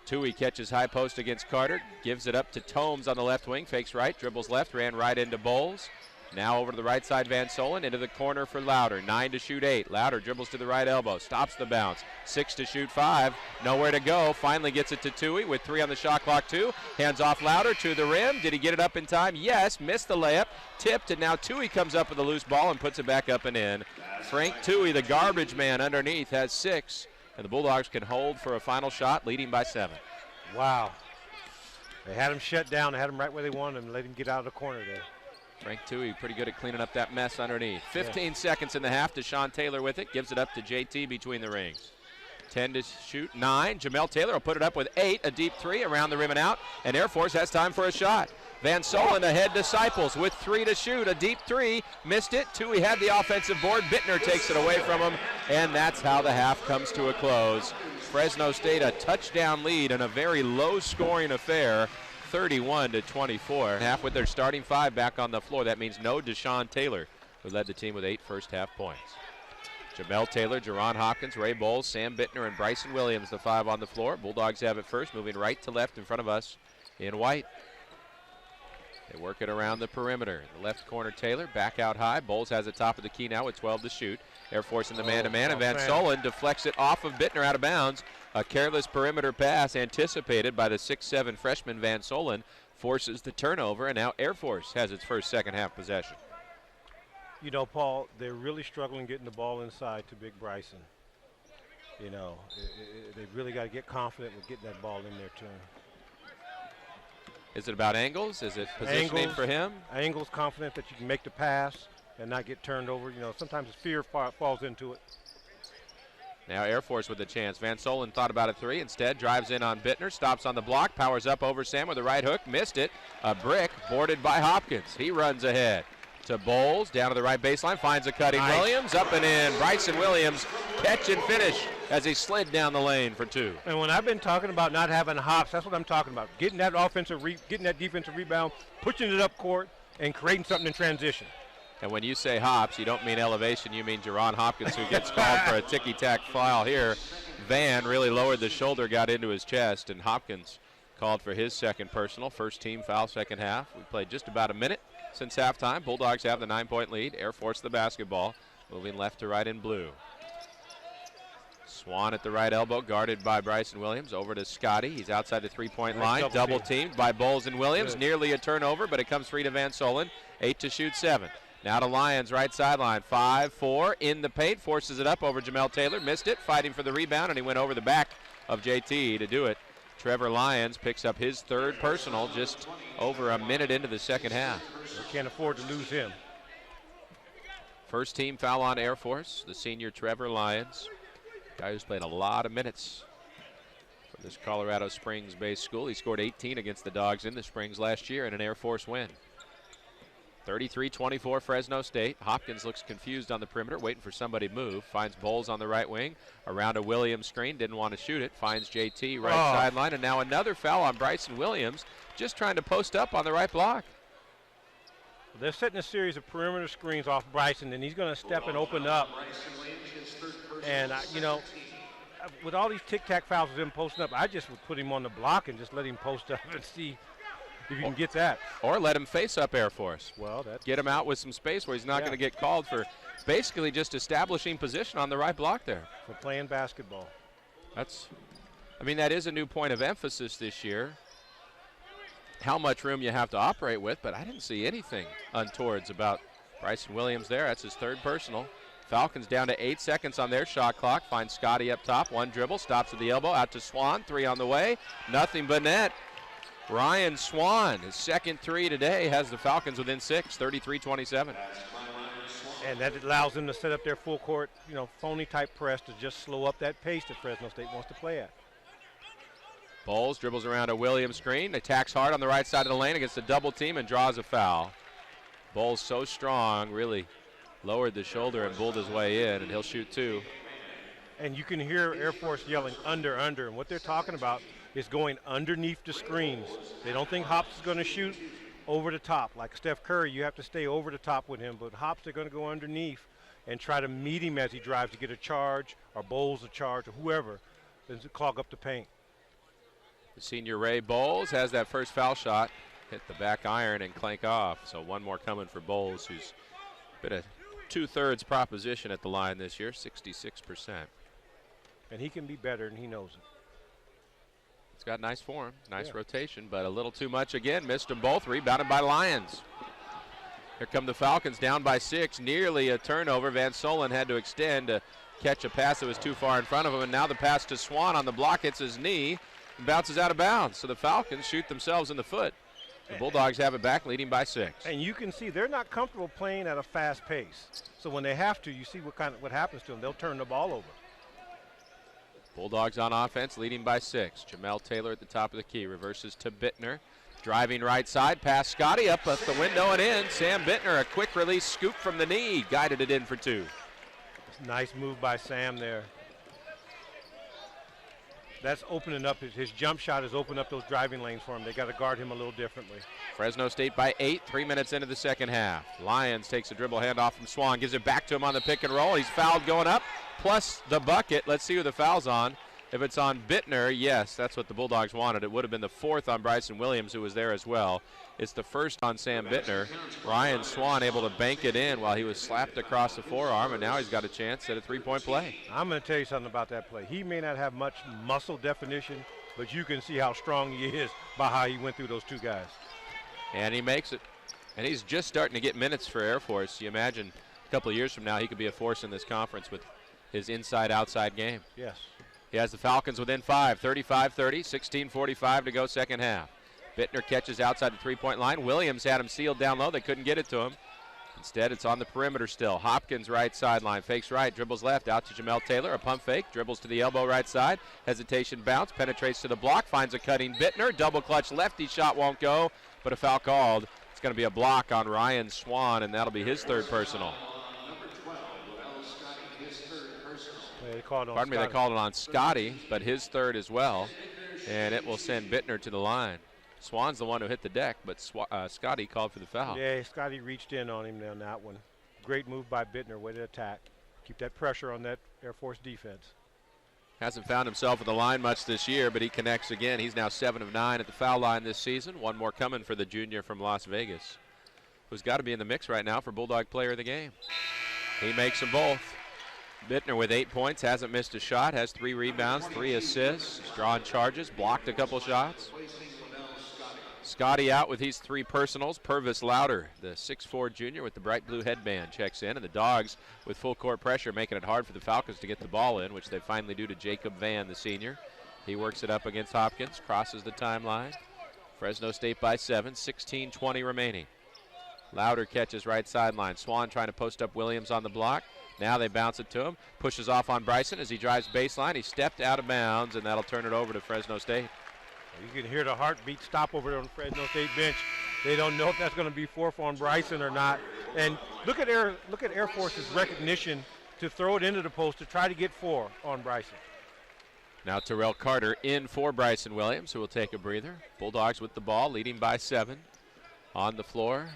Tui catches high post against Carter, gives it up to Tomes on the left wing, fakes right, dribbles left, ran right into Bowles. Now over to the right side, Van Solen into the corner for Louder. 9 to shoot 8. Louder dribbles to the right elbow, stops the bounce. 6 to shoot 5. Nowhere to go. Finally gets it to Tui with 3 on the shot clock too. Hands off Louder to the rim. Did he get it up in time? Yes. Missed the layup. Tipped, and now Tui comes up with a loose ball and puts it back up and in. Frank Tui, the garbage man underneath, has 6. And the Bulldogs can hold for a final shot, leading by 7. Wow. They had him shut down. They had him right where they wanted him and let him get out of the corner there. Frank Tui pretty good at cleaning up that mess underneath. 15 seconds in the half. Deshaun Taylor with it. Gives it up to JT between the rings. 10 to shoot, 9. Jamel Taylor will put it up with 8. A deep 3 around the rim and out. And Air Force has time for a shot. Van Solen ahead Disciples with 3 to shoot. A deep 3. Missed it. Tui had the offensive board. Bittner takes it away from him. And that's how the half comes to a close. Fresno State a touchdown lead in a very low-scoring affair. 31 to 24. Half with their starting 5 back on the floor. That means no Deshaun Taylor, who led the team with 8 first half points. Jamel Taylor, Jerron Hopkins, Ray Bowles, Sam Bittner, and Bryson Williams, the 5 on the floor. Bulldogs have it first, moving right to left in front of us in white. They work it around the perimeter. The left corner, Taylor, back out high. Bowles has it top of the key now with 12 to shoot. Air Force in the man-to-man, and Van Solen deflects it off of Bittner out of bounds. A careless perimeter pass anticipated by the 6'7 freshman Van Solen forces the turnover, and now Air Force has its first second half possession. You know, Paul, they're really struggling getting the ball inside to Big Bryson. You know, they really got to get confident with getting that ball in there to him. Is it about angles? Is it positioning for him? Angles, confident that you can make the pass and not get turned over. You know, sometimes fear falls into it. Now Air Force with a chance. Van Solen thought about a 3. Instead, drives in on Bittner, stops on the block, powers up over Sam with a right hook, missed it. A brick boarded by Hopkins. He runs ahead to Bowles, down to the right baseline, finds a cutting Williams, up and in. Bryson Williams, catch and finish as he slid down the lane for 2. And when I've been talking about not having hops, that's what I'm talking about. Getting that getting that defensive rebound, pushing it up court, and creating something in transition. And when you say hops, you don't mean elevation, you mean Jerron Hopkins, who gets called for a ticky-tack foul here. Van really lowered the shoulder, got into his chest, and Hopkins called for his second personal. First team foul, second half. We played just about a minute since halftime. Bulldogs have the 9-point lead. Air Force the basketball, moving left to right in blue. Swan at the right elbow, guarded by Bryson Williams. Over to Scotty. He's outside the three-point line. Double teamed by Bowles and Williams. Good. Nearly a turnover, but it comes free to Van Solen. 8 to shoot 7. Now to Lyons, right sideline. 5-4 in the paint. Forces it up over Jamel Taylor. Missed it. Fighting for the rebound, and he went over the back of JT to do it. Trevor Lyons picks up his 3rd personal just over a minute into the second half. We can't afford to lose him. First team foul on Air Force. The senior Trevor Lyons. Guy who's played a lot of minutes for this Colorado Springs-based school. He scored 18 against the Dogs in the Springs last year in an Air Force win. 33-24 Fresno State. Hopkins looks confused on the perimeter, waiting for somebody to move. Finds Bowles on the right wing. Around a Williams screen, didn't want to shoot it. Finds JT right sideline, and now another foul on Bryson Williams, just trying to post up on the right block. They're setting a series of perimeter screens off Bryson, and he's going to step and open up. And, you know, with all these tic-tac fouls with him posting up, I just would put him on the block and just let him post up and see if you can get that. Or let him face up Air Force. Well, get him out with some space where he's not going to get called for basically just establishing position on the right block there. For playing basketball. That is a new point of emphasis this year. How much room you have to operate with, but I didn't see anything untowards about Bryson Williams there. That's his 3rd personal. Falcons down to 8 seconds on their shot clock. Finds Scotty up top. One dribble, stops at the elbow, out to Swan. 3 on the way. Nothing but net. Ryan Swan, his second 3 today, has the Falcons within 6, 33-27. And that allows them to set up their full court, phony type press to just slow up that pace that Fresno State wants to play at. Bowles dribbles around a Williams screen, attacks hard on the right side of the lane against the double team and draws a foul. Bowles so strong, really lowered the shoulder and bulled his way in, and he'll shoot 2. And you can hear Air Force yelling under, and what they're talking about is going underneath the screens. They don't think Hops is going to shoot over the top. Like Steph Curry, you have to stay over the top with him, but Hops are going to go underneath and try to meet him as he drives to get a charge or Bowles a charge or whoever and clog up the paint. The senior Ray Bowles has that first foul shot hit the back iron and clank off. So one more coming for Bowles, who's been a 2/3 proposition at the line this year, 66%. And he can be better, and he knows it. It's got nice form, nice rotation, but a little too much again. Missed them both, rebounded by Lyons. Here come the Falcons down by 6, nearly a turnover. Van Solen had to extend to catch a pass that was too far in front of him, and now the pass to Swan on the block hits his knee and bounces out of bounds. So the Falcons shoot themselves in the foot. The Bulldogs have it back, leading by 6. And you can see they're not comfortable playing at a fast pace. So when they have to, you see what happens to them. They'll turn the ball over. Bulldogs on offense, leading by 6. Jamel Taylor at the top of the key, reverses to Bittner. Driving right side, past Scotty, up at the window and in. Sam Bittner, a quick release scoop from the knee, guided it in for 2. Nice move by Sam there. That's opening up, his jump shot has opened up those driving lanes for him. They got to guard him a little differently. Fresno State by 8, 3 minutes into the second half. Lyons takes a dribble handoff from Swan, gives it back to him on the pick and roll. He's fouled going up, plus the bucket. Let's see who the foul's on. If it's on Bittner, yes, that's what the Bulldogs wanted. It would have been the 4th on Bryson Williams, who was there as well. It's the 1st on Sam Bittner. Ryan Swan able to bank it in while he was slapped across the forearm, and now he's got a chance at a 3-point play. I'm going to tell you something about that play. He may not have much muscle definition, but you can see how strong he is by how he went through those 2 guys. And he makes it. And he's just starting to get minutes for Air Force. You imagine a couple of years from now he could be a force in this conference with his inside-outside game. Yes. He has the Falcons within 5, 35-30, 16:45 to go second half. Bittner catches outside the 3-point line. Williams had him sealed down low. They couldn't get it to him. Instead, it's on the perimeter still. Hopkins right sideline, fakes right, dribbles left, out to Jamel Taylor, a pump fake, dribbles to the elbow right side, hesitation bounce, penetrates to the block, finds a cutting Bittner, double clutch lefty, shot won't go, but a foul called. It's going to be a block on Ryan Swan, and that'll be his 3rd personal. They called it on Scotty, but his 3rd as well, and it will send Bittner to the line. Swan's the one who hit the deck, but Scotty called for the foul. Yeah, Scotty reached in on him on that one. Great move by Bittner, way to attack. Keep that pressure on that Air Force defense. Hasn't found himself at the line much this year, but he connects again. He's now 7 of 9 at the foul line this season. One more coming for the junior from Las Vegas, who's got to be in the mix right now for Bulldog Player of the Game. He makes them both. Bittner with 8 points, hasn't missed a shot, has 3 rebounds, 3 assists, he's drawn charges, blocked a couple shots. Scotty out with his 3 personals. Purvis Louder, the 6'4 junior with the bright blue headband, checks in, and the Dogs with full court pressure making it hard for the Falcons to get the ball in, which they finally do to Jacob Van, the senior. He works it up against Hopkins, crosses the timeline. Fresno State by 7, 16:20 remaining. Louder catches right sideline. Swan trying to post up Williams on the block. Now they bounce it to him. Pushes off on Bryson as he drives baseline. He stepped out of bounds, and that'll turn it over to Fresno State. You can hear the heartbeat stop over there on the Fresno State bench. They don't know if that's going to be 4th on Bryson or not. And look at Air Force's recognition to throw it into the post to try to get 4 on Bryson. Now Terrell Carter in for Bryson Williams, who will take a breather. Bulldogs with the ball, leading by 7. On the floor,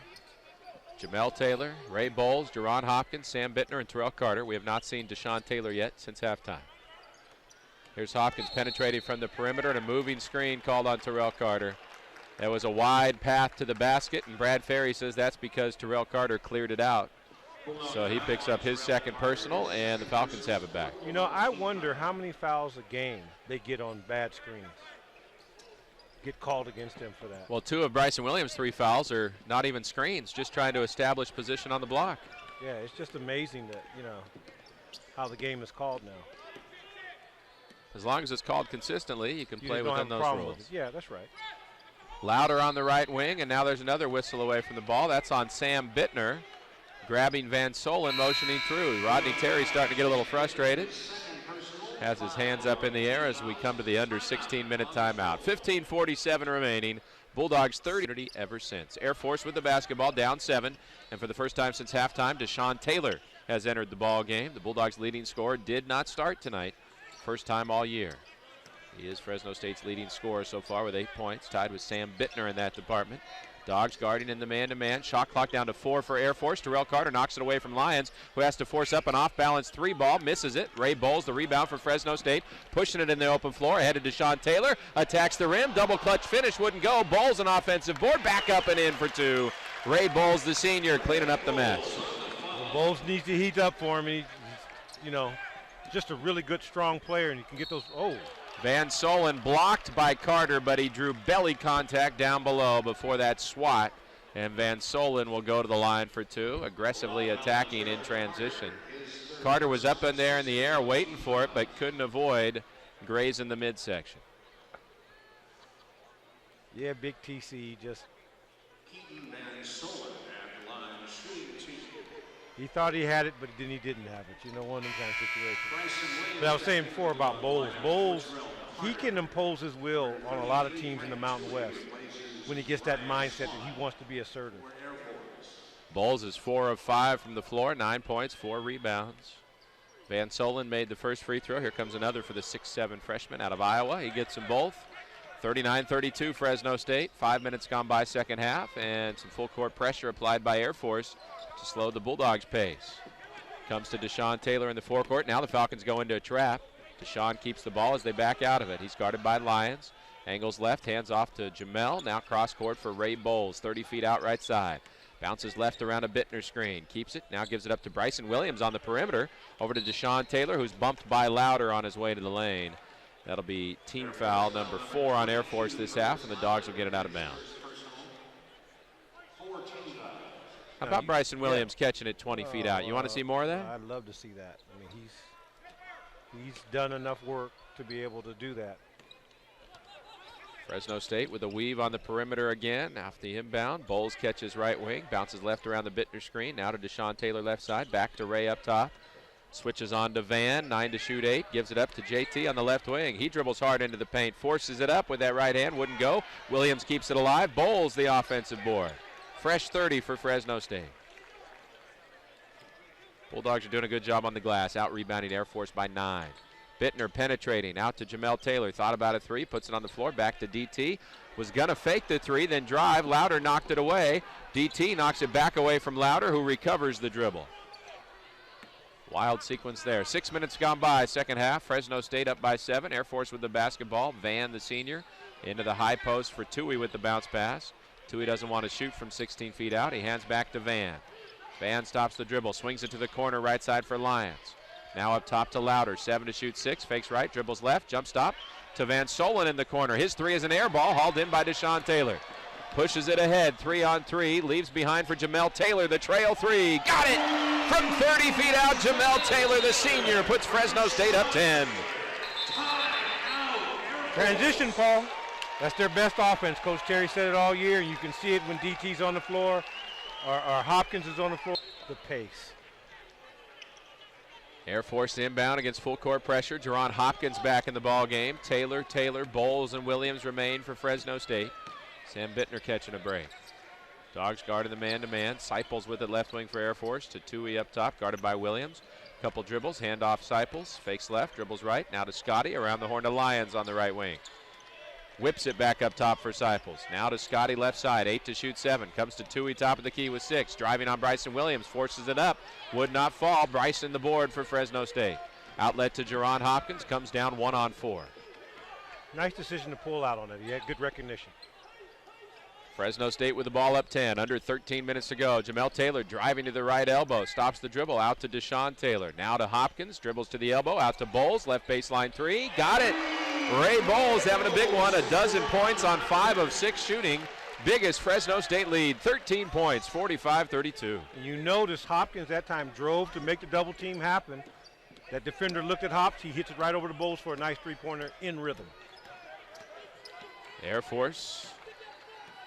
Jamel Taylor, Ray Bowles, Jerron Hopkins, Sam Bittner, and Terrell Carter. We have not seen Deshaun Taylor yet since halftime. Here's Hopkins penetrating from the perimeter, and a moving screen called on Terrell Carter. That was a wide path to the basket, and Brad Ferry says that's because Terrell Carter cleared it out. So he picks up his 2nd personal, and the Falcons have it back. You know, I wonder how many fouls a game they get on bad screens. Get called against them for that. Well, 2 of Bryson Williams' 3 fouls are not even screens, just trying to establish position on the block. Yeah, it's just amazing that, how the game is called now. As long as it's called consistently, you can play within those rules. Yeah, that's right. Louder on the right wing, and now there's another whistle away from the ball. That's on Sam Bittner, grabbing Van Solen, motioning through. Rodney Terry starting to get a little frustrated. Has his hands up in the air as we come to the under 16-minute timeout. 15:47 remaining. Bulldogs 30 ever since. Air Force with the basketball, down 7. And for the first time since halftime, Deshaun Taylor has entered the ball game. The Bulldogs' leading scorer did not start tonight. First time all year. He is Fresno State's leading scorer so far with 8 points, tied with Sam Bittner in that department. Dogs guarding in the man-to-man. Shot clock down to 4 for Air Force. Terrell Carter knocks it away from Lyons, who has to force up an off-balance 3 ball. Misses it. Ray Bowles, the rebound for Fresno State. Pushing it in the open floor. Ahead to Deshaun Taylor. Attacks the rim. Double clutch finish. Wouldn't go. Bowles an offensive board. Back up and in for 2. Ray Bowles, the senior, cleaning up the mess. Well, Bowles needs to heat up for him. He's, you know, just a really good, strong player, and you can get those. Oh. Van Solen blocked by Carter, but he drew belly contact down below before that swat. And Van Solen will go to the line for 2, aggressively attacking in transition. Carter was up in there in the air waiting for it, but couldn't avoid grazing the midsection. Yeah, big TC just. He thought he had it, but then he didn't have it. You know, one of them kind of situations. But I was saying before about Bowles. Bowles, he can impose his will on a lot of teams in the Mountain West when he gets that mindset that he wants to be assertive. Bowles is 4 of 5 from the floor, 9 points, 4 rebounds. Van Solen made the first free throw. Here comes another for the 6'7" freshman out of Iowa. He gets them both. 39-32 Fresno State. 5 minutes gone by second half, and some full court pressure applied by Air Force to slow the Bulldogs' pace. Comes to Deshaun Taylor in the forecourt. Now the Falcons go into a trap. Deshaun keeps the ball as they back out of it. He's guarded by Lyons. Angles left, hands off to Jamel. Now cross court for Ray Bowles, 30 feet out right side. Bounces left around a Bittner screen. Keeps it, now gives it up to Bryson Williams on the perimeter. Over to Deshaun Taylor, who's bumped by Louder on his way to the lane. That'll be team foul number 4 on Air Force this half, and the Dogs will get it out of bounds. How about Bryson Williams catching it 20 feet out? You want to see more of that? I'd love to see that. I mean, he's done enough work to be able to do that. Fresno State with a weave on the perimeter again. Off the inbound, Bowles catches right wing, bounces left around the Bittner screen. Now to Deshaun Taylor left side, back to Ray up top. Switches on to Van, 9 to shoot 8, gives it up to JT on the left wing. He dribbles hard into the paint, forces it up with that right hand, wouldn't go. Williams keeps it alive, Bowles the offensive board. Fresh 30 for Fresno State. Bulldogs are doing a good job on the glass, out rebounding Air Force by 9. Bittner penetrating, out to Jamel Taylor, thought about a 3, puts it on the floor, back to DT. Was gonna fake the 3, then drive, Louder knocked it away. DT knocks it back away from Louder, who recovers the dribble. Wild sequence there. 6 minutes gone by, second half. Fresno State up by 7. Air Force with the basketball. Van, the senior, into the high post for Tui with the bounce pass. Tui doesn't want to shoot from 16 feet out. He hands back to Van. Van stops the dribble, swings it to the corner right side for Lyons. Now up top to Louder. 7 to shoot 6. Fakes right, dribbles left, jump stop to Van Solen in the corner. His 3 is an air ball, hauled in by Deshaun Taylor. Pushes it ahead, 3 on 3, leaves behind for Jamel Taylor, the trail 3, got it! From 30 feet out, Jamel Taylor, the senior, puts Fresno State up 10. Transition, Paul. That's their best offense. Coach Terry said it all year, and you can see it when DT's on the floor or Hopkins is on the floor. The pace. Air Force inbound against full court pressure. Jerron Hopkins back in the ball game. Taylor, Bowles, and Williams remain for Fresno State. Sam Bittner catching a break. Dogs guarding the man-to-man. Seipels with it left wing for Air Force to Tui up top, guarded by Williams. Couple dribbles, hand off Seipels, fakes left, dribbles right. Now to Scotty, around the horn to Lyons on the right wing. Whips it back up top for Seipels. Now to Scotty left side, 8 to shoot 7. Comes to Tui top of the key with 6. Driving on Bryson Williams, forces it up. Would not fall. Bryson the board for Fresno State. Outlet to Jerron Hopkins, comes down 1 on 4. Nice decision to pull out on it. He had good recognition. Fresno State with the ball up 10, under 13 minutes to go. Jamel Taylor driving to the right elbow, stops the dribble, out to Deshaun Taylor. Now to Hopkins, dribbles to the elbow, out to Bowles, left baseline 3, got it! Ray Bowles having a big one, 12 points on 5 of 6 shooting. Biggest Fresno State lead, 13 points, 45-32. You notice Hopkins that time drove to make the double team happen. That defender looked at Hops, he hits it right over to Bowles for a nice 3-pointer in rhythm. Air Force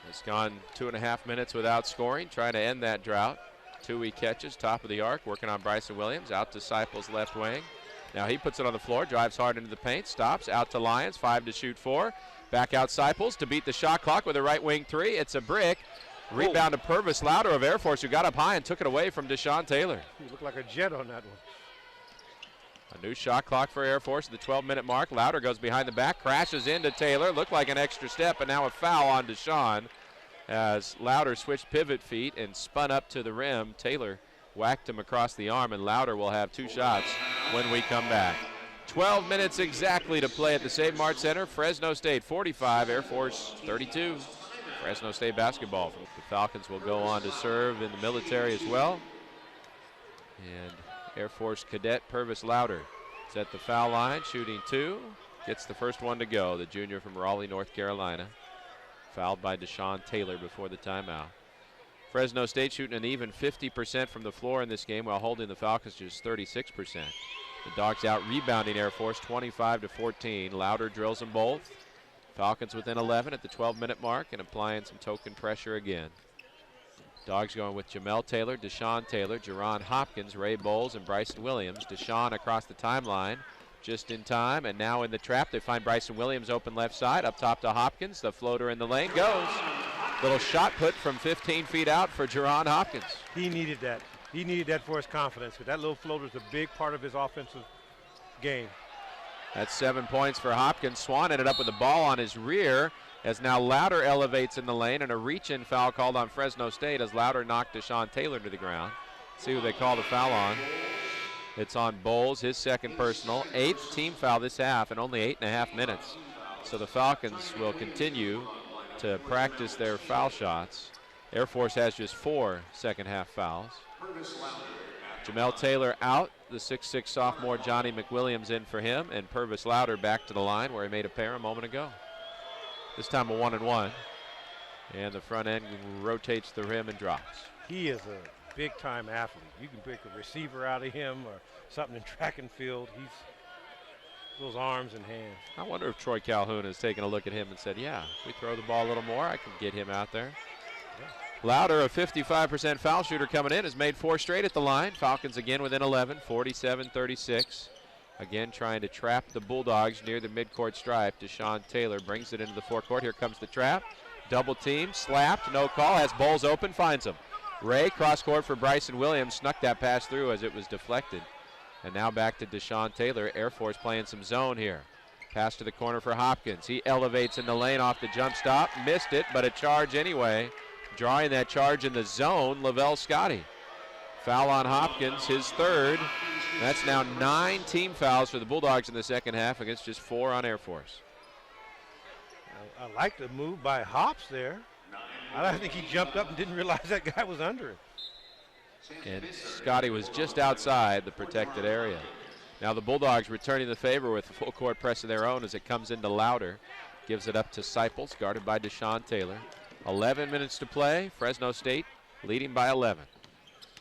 has gone 2.5 minutes without scoring, trying to end that drought. Tui catches, top of the arc, working on Bryson Williams, out to Seipels left wing. Now he puts it on the floor, drives hard into the paint, stops, out to Lyons, 5 to shoot 4. Back out Seipels to beat the shot clock with a right wing 3. It's a brick. Rebound to Purvis Louder of Air Force, who got up high and took it away from Deshaun Taylor. He looked like a jet on that one. A new shot clock for Air Force at the 12-minute mark. Louder goes behind the back, crashes into Taylor. Looked like an extra step, and now a foul on Deshaun as Louder switched pivot feet and spun up to the rim. Taylor whacked him across the arm, and Louder will have 2 shots when we come back. 12 minutes exactly to play at the Save Mart Center. Fresno State 45, Air Force 32. Fresno State basketball. The Falcons will go on to serve in the military as well. And Air Force cadet Purvis Louder is at the foul line, shooting 2. Gets the first one to go, the junior from Raleigh, North Carolina. Fouled by Deshaun Taylor before the timeout. Fresno State shooting an even 50% from the floor in this game while holding the Falcons just 36%. The Dogs out rebounding Air Force 25-14. Louder drills them both. Falcons within 11 at the 12-minute mark and applying some token pressure again. Dogs going with Jamel Taylor, Deshaun Taylor, Jerron Hopkins, Ray Bowles, and Bryson Williams. Deshaun across the timeline just in time, and now in the trap they find Bryson Williams open left side, up top to Hopkins. The floater in the lane goes. Little shot put from 15 feet out for Jerron Hopkins. He needed that. He needed that for his confidence, because that little floater is a big part of his offensive game. That's 7 points for Hopkins. Swan ended up with the ball on his rear as now Louder elevates in the lane, and a reach-in foul called on Fresno State as Louder knocked Deshaun Taylor to the ground. See who they call the foul on. It's on Bowles, his second personal. 8th team foul this half in only 8.5 minutes. So the Falcons will continue to practice their foul shots. Air Force has just 4 second-half fouls. Jamel Taylor out, the 6'6 sophomore Johnny McWilliams in for him, and Purvis Louder back to the line where he made a pair a moment ago. This time a 1-and-1, and the front end rotates the rim and drops. He is a big-time athlete. You can pick a receiver out of him or something in track and field. He's those arms and hands. I wonder if Troy Calhoun has taken a look at him and said, yeah, if we throw the ball a little more, I can get him out there. Yeah. Louder, a 55% foul shooter coming in, has made 4 straight at the line. Falcons again within 11, 47-36. Again trying to trap the Bulldogs near the midcourt stripe. Deshaun Taylor brings it into the forecourt. Here comes the trap. Double team, slapped, no call. Has Bowles open, finds him. Ray cross court for Bryson Williams. Snuck that pass through as it was deflected. And now back to Deshaun Taylor. Air Force playing some zone here. Pass to the corner for Hopkins. He elevates in the lane off the jump stop. Missed it, but a charge anyway. Drawing that charge in the zone, Lavelle Scotty. Foul on Hopkins, his 3rd. That's now 9 team fouls for the Bulldogs in the second half against just 4 on Air Force. I like the move by Hops there. I think he jumped up and didn't realize that guy was under him. And Scotty was just outside the protected area. Now the Bulldogs returning the favor with a full court press of their own as it comes into Louder. Gives it up to Seipels, guarded by Deshaun Taylor. 11 minutes to play. Fresno State leading by 11.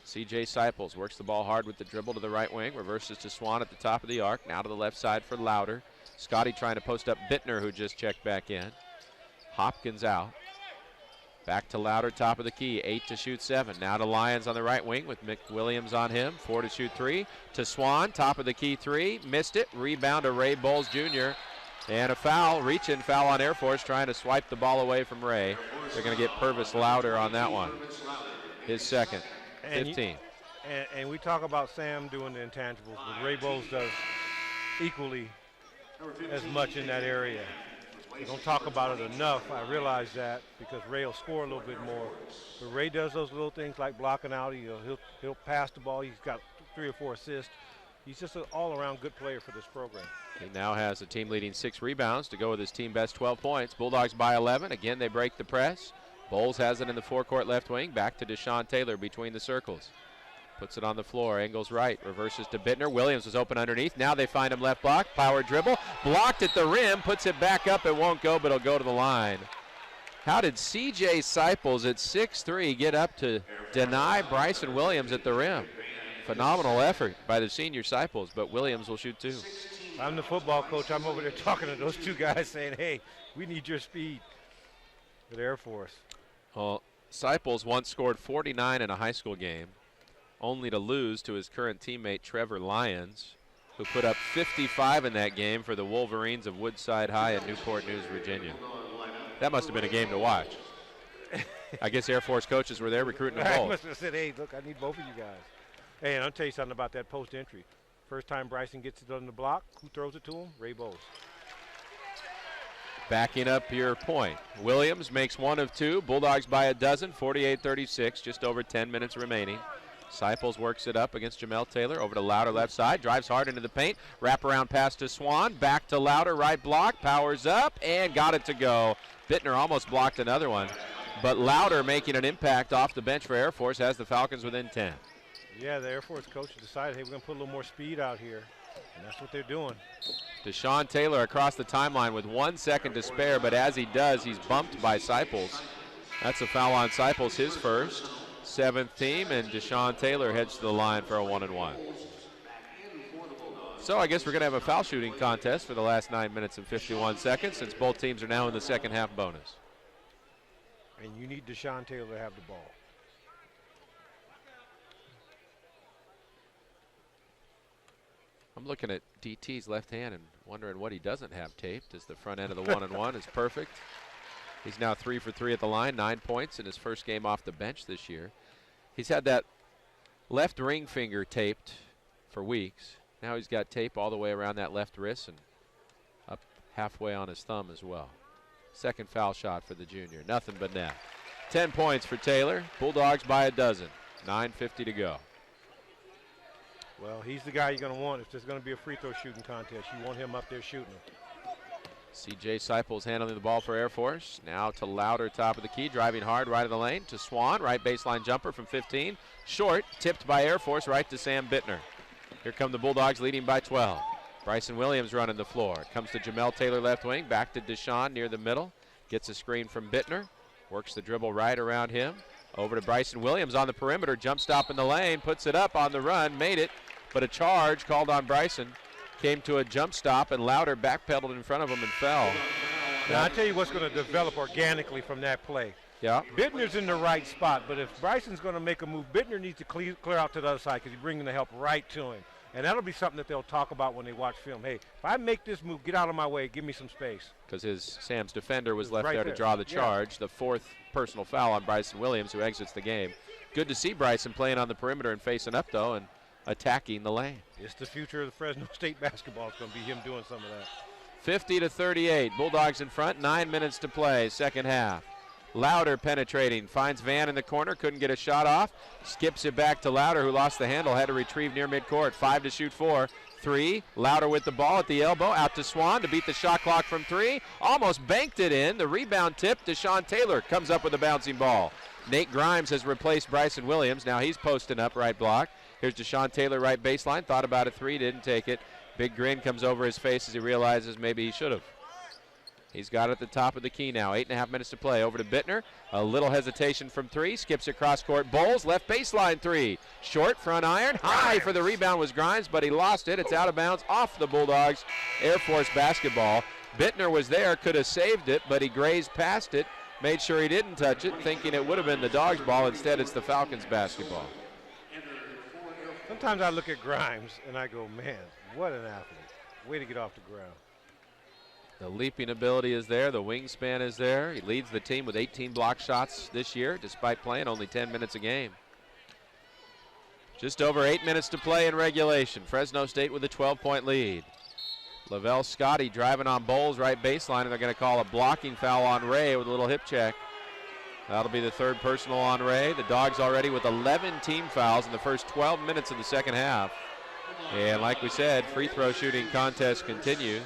C.J. Seipels works the ball hard with the dribble to the right wing. Reverses to Swan at the top of the arc. Now to the left side for Louder. Scotty trying to post up Bittner, who just checked back in. Hopkins out. Back to Louder, top of the key. 8 to shoot 7. Now to Lyons on the right wing with McWilliams on him. 4 to shoot 3. To Swan, top of the key 3. Missed it. Rebound to Ray Bowles Jr. And a foul, reach-in foul on Air Force, trying to swipe the ball away from Ray. They're going to get Purvis Louder on that one. His second, 15. And we talk about Sam doing the intangibles, but Ray Bowles does equally as much in that area. We don't talk about it enough. I realize that because Ray will score a little bit more. But Ray does those little things like blocking out. He'll pass the ball. He's got 3 or 4 assists. He's just an all-around good player for this program. He now has a team-leading 6 rebounds to go with his team-best 12 points. Bulldogs by 11. Again, they break the press. Bowles has it in the forecourt left wing. Back to Deshaun Taylor between the circles. Puts it on the floor. Angles right. Reverses to Bittner. Williams was open underneath. Now they find him left block. Power dribble. Blocked at the rim. Puts it back up. It won't go, but it'll go to the line. How did C.J. Seipels at 6'3" get up to deny Bryson Williams at the rim? Phenomenal effort by the senior Seipels, but Williams will shoot 2. I'm the football coach. I'm over there talking to those 2 guys saying, hey, we need your speed at Air Force. Well, Seipels once scored 49 in a high school game, only to lose to his current teammate Trevor Lyons, who put up 55 in that game for the Wolverines of Woodside High in Newport News, Virginia. That must have been a game to watch. I guess Air Force coaches were there recruiting them both. I must have said, hey, look, I need both of you guys. Hey, and I'll tell you something about that post entry. First time Bryson gets it on the block, who throws it to him? Ray Bowles. Backing up your point. Williams makes one of two. Bulldogs by a dozen, 48-36, just over 10 minutes remaining. Seipels works it up against Jamel Taylor. Over to Louder, left side. Drives hard into the paint. Wraparound pass to Swan. Back to Louder, right block. Powers up and got it to go. Bittner almost blocked another one. But Louder making an impact off the bench for Air Force has the Falcons within 10. Yeah, the Air Force coach decided, hey, we're going to put a little more speed out here. And that's what they're doing. Deshaun Taylor across the timeline with 1 second to spare, but as he does, he's bumped by Seipels. That's a foul on Seipels, his first. 7th team, and Deshaun Taylor heads to the line for a 1-and-1. So I guess we're going to have a foul shooting contest for the last 9 minutes and 51 seconds since both teams are now in the second half bonus. And you need Deshaun Taylor to have the ball. I'm looking at DT's left hand and wondering what he doesn't have taped, as the front end of the 1-and-1 is perfect. He's now 3 for 3 at the line, 9 points in his first game off the bench this year. He's had that left ring finger taped for weeks. Now he's got tape all the way around that left wrist and up halfway on his thumb as well. Second foul shot for the junior, nothing but net. 10 points for Taylor. Bulldogs by a dozen, 9:50 to go. Well, he's the guy you're going to want if there's going to be a free throw shooting contest. You want him up there shooting them. C.J. Seipels handling the ball for Air Force. Now to Louder, top of the key, driving hard right of the lane to Swan, right baseline jumper from 15. Short, tipped by Air Force right to Sam Bittner. Here come the Bulldogs leading by 12. Bryson Williams running the floor. Comes to Jamel Taylor left wing, back to Deshaun near the middle. Gets a screen from Bittner. Works the dribble right around him. Over to Bryson Williams on the perimeter, jump stop in the lane, puts it up on the run, made it, but a charge called on Bryson. Came to a jump stop, and Louder backpedaled in front of him and fell. Now, I'll tell you what's going to develop organically from that play. Yeah. Bittner's in the right spot, but if Bryson's going to make a move, Bittner needs to clear out to the other side because he's bringing the help right to him. And that'll be something that they'll talk about when they watch film. Hey, if I make this move, get out of my way, give me some space. Because Sam's defender was left right there to draw the charge. The 4th personal foul on Bryson Williams, who exits the game. Good to see Bryson playing on the perimeter and facing up, though, and attacking the lane. It's the future of the Fresno State basketball. It's going to be him doing some of that. 50-38. Bulldogs in front. 9 minutes to play. Second half. Louder penetrating. Finds Van in the corner. Couldn't get a shot off. Skips it back to Louder, who lost the handle. Had to retrieve near midcourt. 5 to shoot 4. 3. Louder with the ball at the elbow. Out to Swan to beat the shot clock from 3. Almost banked it in. The rebound tip. Deshaun Taylor comes up with a bouncing ball. Nate Grimes has replaced Bryson Williams. Now he's posting up right block. Here's Deshaun Taylor right baseline. Thought about a 3. Didn't take it. Big grin comes over his face as he realizes maybe he should have. He's got it at the top of the key now. 8.5 minutes to play. Over to Bittner. A little hesitation from 3. Skips across court. Bowles, left baseline 3. Short, front iron. High for the rebound was Grimes, but he lost it. It's out of bounds off the Bulldogs. Air Force basketball. Bittner was there, could have saved it, but he grazed past it. Made sure he didn't touch it, thinking it would have been the Dogs' ball. Instead, it's the Falcons' basketball. Sometimes I look at Grimes and I go, man, what an athlete. Way to get off the ground. The leaping ability is there. The wingspan is there. He leads the team with 18 block shots this year, despite playing only 10 minutes a game. Just over 8 minutes to play in regulation. Fresno State with a 12-point lead. Lavelle Scotty driving on Bowles right baseline, and they're going to call a blocking foul on Ray with a little hip check. That'll be the 3rd personal on Ray. The Dogs already with 11 team fouls in the first 12 minutes of the second half. And like we said, free throw shooting contest continues.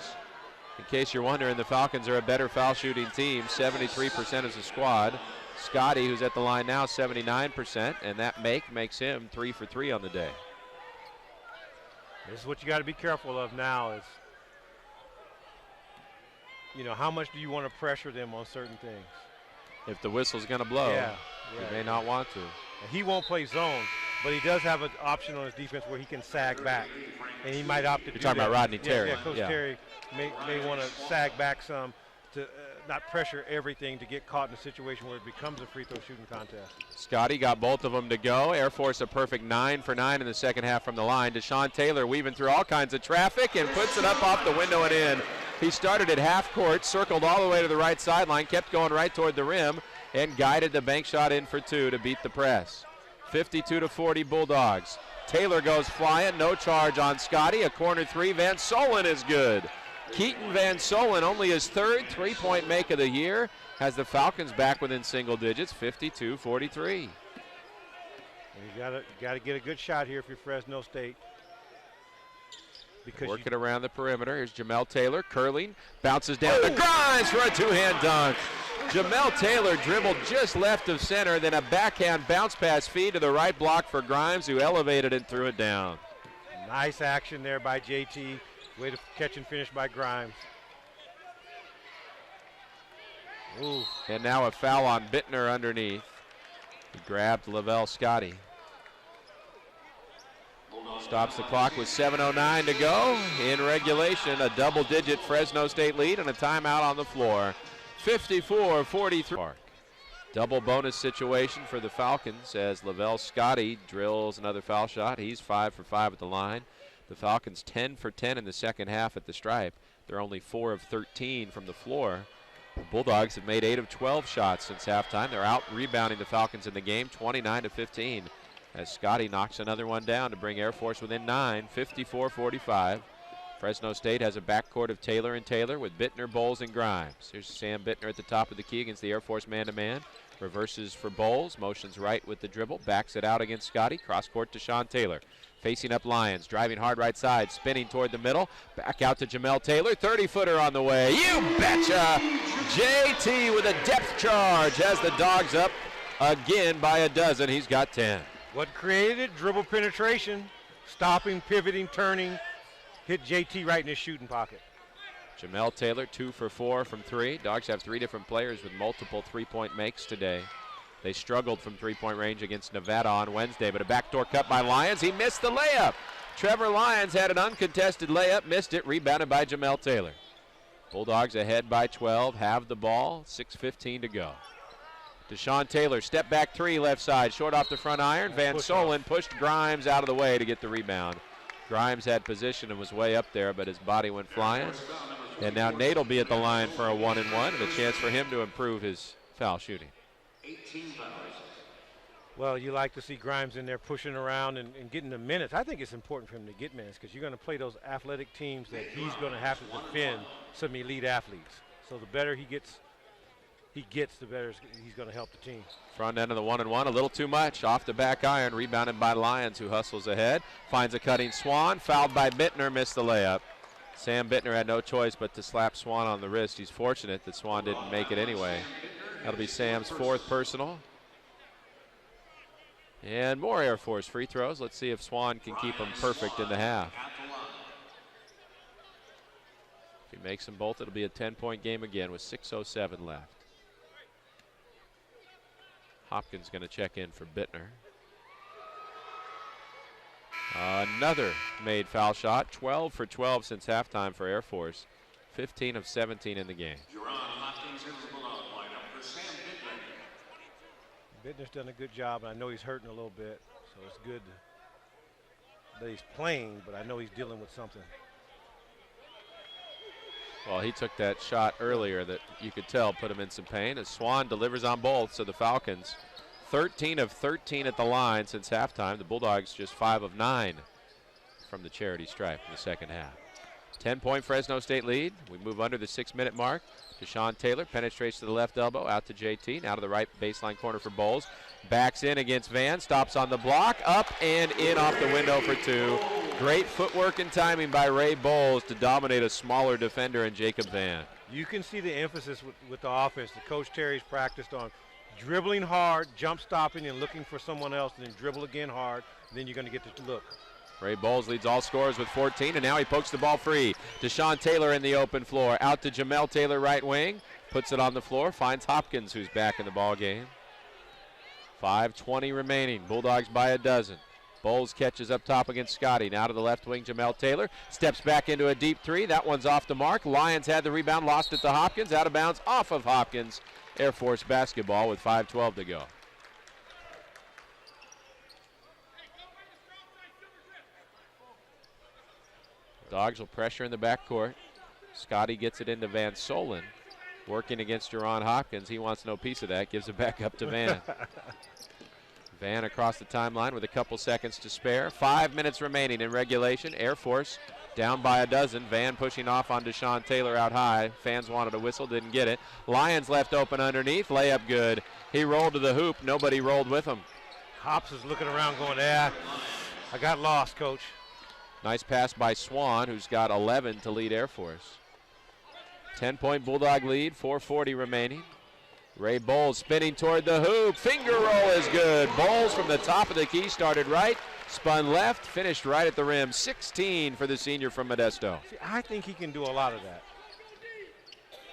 In case you're wondering, the Falcons are a better foul shooting team, 73% as a squad. Scotty, who's at the line now, 79%, and that makes him 3 for 3 on the day. This is what you got to be careful of now is, you know, how much do you want to pressure them on certain things? If the whistle's going to blow, he may not want to. And he won't play zone, but he does have an option on his defense where he can sag back, and he might opt to do that. You're talking about Rodney Terry. Yeah, Coach Terry may want to sag back some to not pressure everything to get caught in a situation where it becomes a free throw shooting contest. Scotty got both of them to go. Air Force a perfect 9 for 9 in the second half from the line. Deshaun Taylor weaving through all kinds of traffic and puts it up off the window and in. He started at half court, circled all the way to the right sideline, kept going right toward the rim, and guided the bank shot in for 2 to beat the press. 52-40 Bulldogs. Taylor goes flying, no charge on Scotty. A corner three, Van Solen is good. Keaton Van Solen, only his third three-point make of the year, has the Falcons back within single digits, 52-43. You gotta get a good shot here if you're Fresno State. Because working around the perimeter. Here's Jamel Taylor curling, bounces down to Grimes for a two-hand dunk. Jamel Taylor dribbled just left of center, then a backhand bounce pass feed to the right block for Grimes, who elevated and threw it down. Nice action there by JT. Way to catch and finish by Grimes. Ooh. And now a foul on Bittner underneath. He grabbed Lavelle Scotty. Stops the clock with 7:09 to go. In regulation, a double-digit Fresno State lead and a timeout on the floor. 54-43. Double bonus situation for the Falcons as Lavelle Scotty drills another foul shot. He's 5 for 5 at the line. The Falcons 10 for 10 in the second half at the stripe. They're only 4 of 13 from the floor. The Bulldogs have made 8 of 12 shots since halftime. They're out rebounding the Falcons in the game, 29-15. As Scotty knocks another one down to bring Air Force within 9, 54-45. Fresno State has a backcourt of Taylor and Taylor with Bittner, Bowles, and Grimes. Here's Sam Bittner at the top of the key against the Air Force man-to-man. Reverses for Bowles, motions right with the dribble, backs it out against Scotty. Cross-court to Sean Taylor. Facing up Lyons, driving hard right side, spinning toward the middle. Back out to Jamel Taylor, 30-footer on the way. You betcha! JT with a depth charge has the Dogs up again by a dozen. He's got 10. What created it? Dribble penetration, stopping, pivoting, turning, hit JT right in his shooting pocket. Jamel Taylor 2 for 4 from 3. Dogs have 3 different players with multiple three-point makes today. They struggled from three-point range against Nevada on Wednesday, but a backdoor cut by Lyons. He missed the layup. Trevor Lyons had an uncontested layup, missed it, rebounded by Jamel Taylor. Bulldogs ahead by 12, have the ball, 6:15 to go. Deshaun Taylor, step back three, left side, short off the front iron. Van Solen pushed Grimes out of the way to get the rebound. Grimes had position and was way up there, but his body went flying. And now Nate will be at the line for a 1-and-1 and a chance for him to improve his foul shooting. 18 fouls. Well, you like to see Grimes in there pushing around and getting the minutes. I think it's important for him to get minutes because you're going to play those athletic teams that he's going to have to defend some elite athletes. So the better he gets, the better he's going to help the team. Front end of the 1-and-1, a little too much. Off the back iron, rebounded by Lyons, who hustles ahead. Finds a cutting Swan, fouled by Bittner, missed the layup. Sam Bittner had no choice but to slap Swan on the wrist. He's fortunate that Swan didn't make it anyway. That'll be Sam's 4th personal. And more Air Force free throws. Let's see if Swan can keep them perfect in the half. If he makes them both, it'll be a 10-point game again with 6:07 left. Hopkins going to check in for Bittner. Another made foul shot. 12 for 12 since halftime for Air Force. 15 of 17 in the game. Bittner's done a good job, and I know he's hurting a little bit, so it's good that he's playing, but I know he's dealing with something. Well, he took that shot earlier that you could tell put him in some pain, as Swan delivers on both, so the Falcons 13 of 13 at the line since halftime. The Bulldogs just 5 of 9 from the charity stripe in the second half. 10-point Fresno State lead. We move under the 6-minute mark. Deshaun Taylor penetrates to the left elbow, out to JT, now to the right baseline corner for Bowles. Backs in against Van, stops on the block, up and in off the window for 2. Great footwork and timing by Ray Bowles to dominate a smaller defender in Jacob Van. You can see the emphasis with the offense that Coach Terry's practiced on. Dribbling hard, jump stopping, and looking for someone else, and then dribble again hard, and then you're going to get the look. Ray Bowles leads all scorers with 14, and now he pokes the ball free. Deshaun Taylor in the open floor. Out to Jamel Taylor, right wing. Puts it on the floor, finds Hopkins, who's back in the ball game. 5:20 remaining. Bulldogs by a dozen. Bowles catches up top against Scotty. Now to the left wing, Jamel Taylor. Steps back into a deep three. That one's off the mark. Lyons had the rebound, lost it to Hopkins. Out of bounds, off of Hopkins. Air Force basketball with 5:12 to go. Dogs will pressure in the backcourt. Scotty gets it into Van Solen. Working against Jerron Hopkins. He wants no piece of that. Gives it back up to Van. Van across the timeline with a couple seconds to spare. 5 minutes remaining in regulation. Air Force down by a dozen. Van pushing off on Deshaun Taylor out high. Fans wanted a whistle, didn't get it. Lions left open underneath. Layup good. He rolled to the hoop. Nobody rolled with him. Hops is looking around going, I got lost, coach. Nice pass by Swan, who's got 11 to lead Air Force. 10-point Bulldog lead, 4:40 remaining. Ray Bowles spinning toward the hoop. Finger roll is good. Bowles from the top of the key started right, spun left, finished right at the rim. 16 for the senior from Modesto. See, I think he can do a lot of that.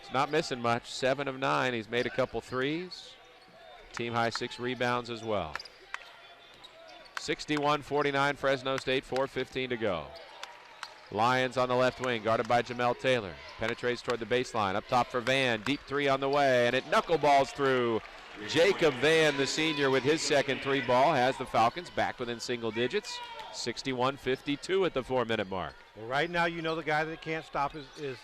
He's not missing much. 7 of 9. He's made a couple threes. Team high 6 rebounds as well. 61-49 Fresno State, 4:15 to go. Lions on the left wing, guarded by Jamel Taylor. Penetrates toward the baseline, up top for Van. Deep three on the way, and it knuckleballs through. Jacob Van, the senior, with his second three ball, has the Falcons back within single digits. 61-52 at the 4-minute mark. Well, right now, you know the guy that can't stop is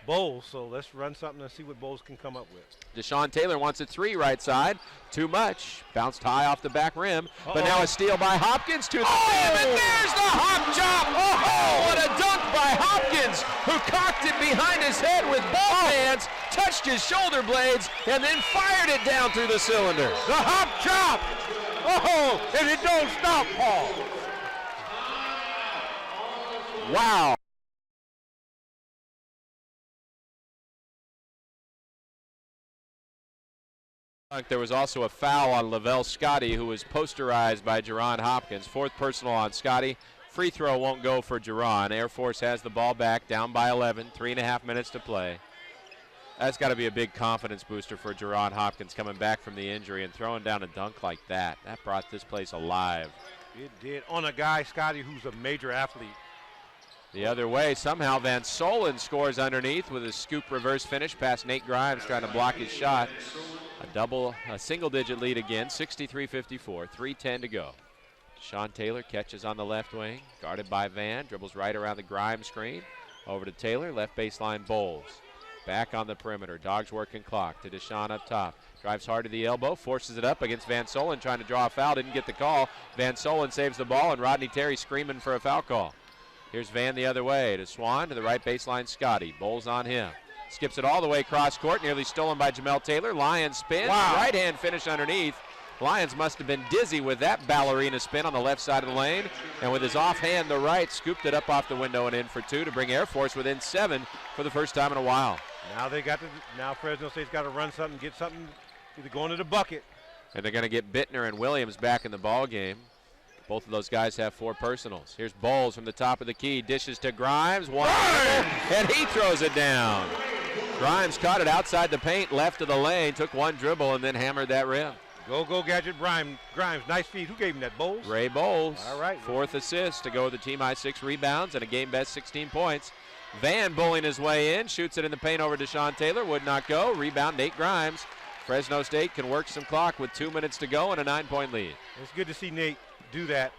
Bowles, so let's run something and see what Bowles can come up with. Deshaun Taylor wants a three right side. Too much. Bounced high off the back rim. But now a steal by Hopkins to the rim, and there's the hop chop. Oh, what a dunk by Hopkins, who cocked it behind his head with both hands, touched his shoulder blades, and then fired it down through the cylinder. The hop chop. Oh, and it don't stop, Paul. Wow. There was also a foul on Lavelle Scotty, who was posterized by Jerron Hopkins. 4th personal on Scotty. Free throw won't go for Jerron. Air Force has the ball back, down by 11. 3.5 minutes to play. That's got to be a big confidence booster for Jerron Hopkins coming back from the injury and throwing down a dunk like that. That brought this place alive. It did, on a guy, Scotty, who's a major athlete. The other way, somehow Van Solen scores underneath with a scoop reverse finish past Nate Grimes trying to block his shot. A single-digit lead again, 63-54, 3:10 to go. Deshaun Taylor catches on the left wing, guarded by Van, dribbles right around the Grimes screen. Over to Taylor, left baseline Bowles. Back on the perimeter, Dogs working clock to Deshaun up top. Drives hard to the elbow, forces it up against Van Solen, trying to draw a foul, didn't get the call. Van Solen saves the ball, and Rodney Terry screaming for a foul call. Here's Van the other way to Swan, to the right baseline Scotty. Bowles on him. Skips it all the way cross court, nearly stolen by Jamel Taylor. Lions spin, right hand finish underneath. Lions must have been dizzy with that ballerina spin on the left side of the lane. And with his offhand, the right, scooped it up off the window and in for 2 to bring Air Force within 7 for the first time in a while. Now Fresno State's got to run something, get something, either going to the bucket. And they're going to get Bittner and Williams back in the ball game. Both of those guys have 4 personals. Here's Bowles from the top of the key, dishes to Grimes, and he throws it down. Grimes caught it outside the paint, left of the lane, took one dribble, and then hammered that rim. Go, Gadget Grimes. Nice feed. Who gave him that, Bowles? Ray Bowles. All right. 4th assist to go with the team high 6 rebounds and a game best 16 points. Van bowling his way in, shoots it in the paint over Deshaun Taylor, would not go. Rebound, Nate Grimes. Fresno State can work some clock with 2 minutes to go and a 9-point lead. It's good to see Nate do that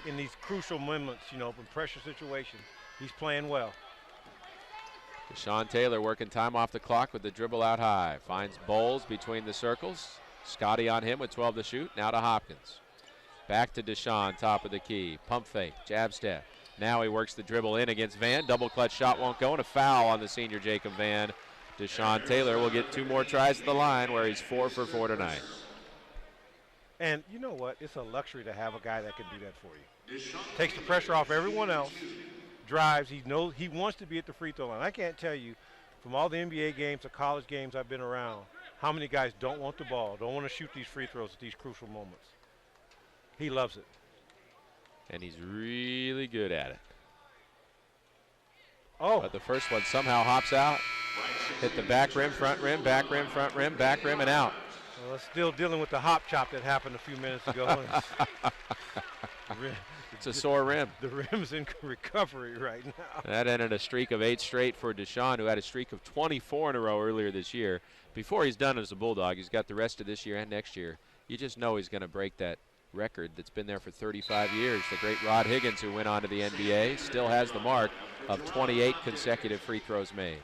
in these crucial moments, in pressure situations. He's playing well. Deshaun Taylor working time off the clock with the dribble out high. Finds Bowles between the circles. Scotty on him with 12 to shoot. Now to Hopkins. Back to Deshaun, top of the key. Pump fake, jab step. Now he works the dribble in against Van. Double clutch shot won't go, and a foul on the senior Jacob Van. Deshaun Taylor will get 2 more tries at the line, where he's 4 for 4 tonight. And you know what? It's a luxury to have a guy that can do that for you. Takes the pressure off everyone else. Drives. He knows he wants to be at the free throw line. I can't tell you, from all the NBA games or college games I've been around, how many guys don't want the ball, don't want to shoot these free throws at these crucial moments. He loves it. And he's really good at it. Oh. But the first one somehow hops out. Hit the back rim, front rim, back rim, front rim, back rim, and out. Well, it's still dealing with the hop chop that happened a few minutes ago. It's a sore rim. The rim's in recovery right now. That ended a streak of 8 straight for Deshaun, who had a streak of 24 in a row earlier this year. Before he's done as a Bulldog, he's got the rest of this year and next year. You just know he's going to break that record that's been there for 35 years. The great Rod Higgins, who went on to the NBA, still has the mark of 28 consecutive free throws made.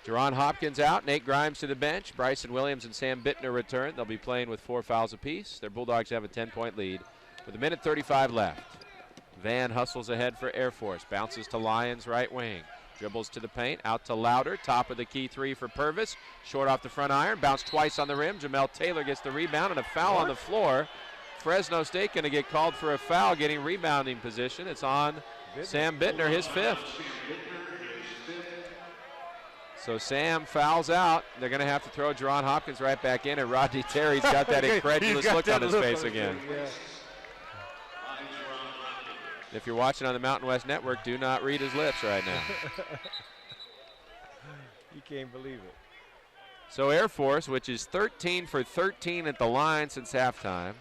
Jerron Hopkins out, Nate Grimes to the bench, Bryson Williams and Sam Bittner return. They'll be playing with 4 fouls apiece. Their Bulldogs have a 10-point lead with 1:35 left. Van hustles ahead for Air Force, bounces to Lyons right wing. Dribbles to the paint, out to Louder, top of the key 3 for Purvis. Short off the front iron, bounced twice on the rim. Jamel Taylor gets the rebound and a foul on the floor. Fresno State going to get called for a foul, getting rebounding position. It's on Sam Bittner, his 5th. So Sam fouls out. They're going to have to throw Jerron Hopkins right back in, and Rodney Terry's got that incredulous look on his face again. Yeah. If you're watching on the Mountain West Network, do not read his lips right now. You can't believe it. So Air Force, which is 13 for 13 at the line since halftime,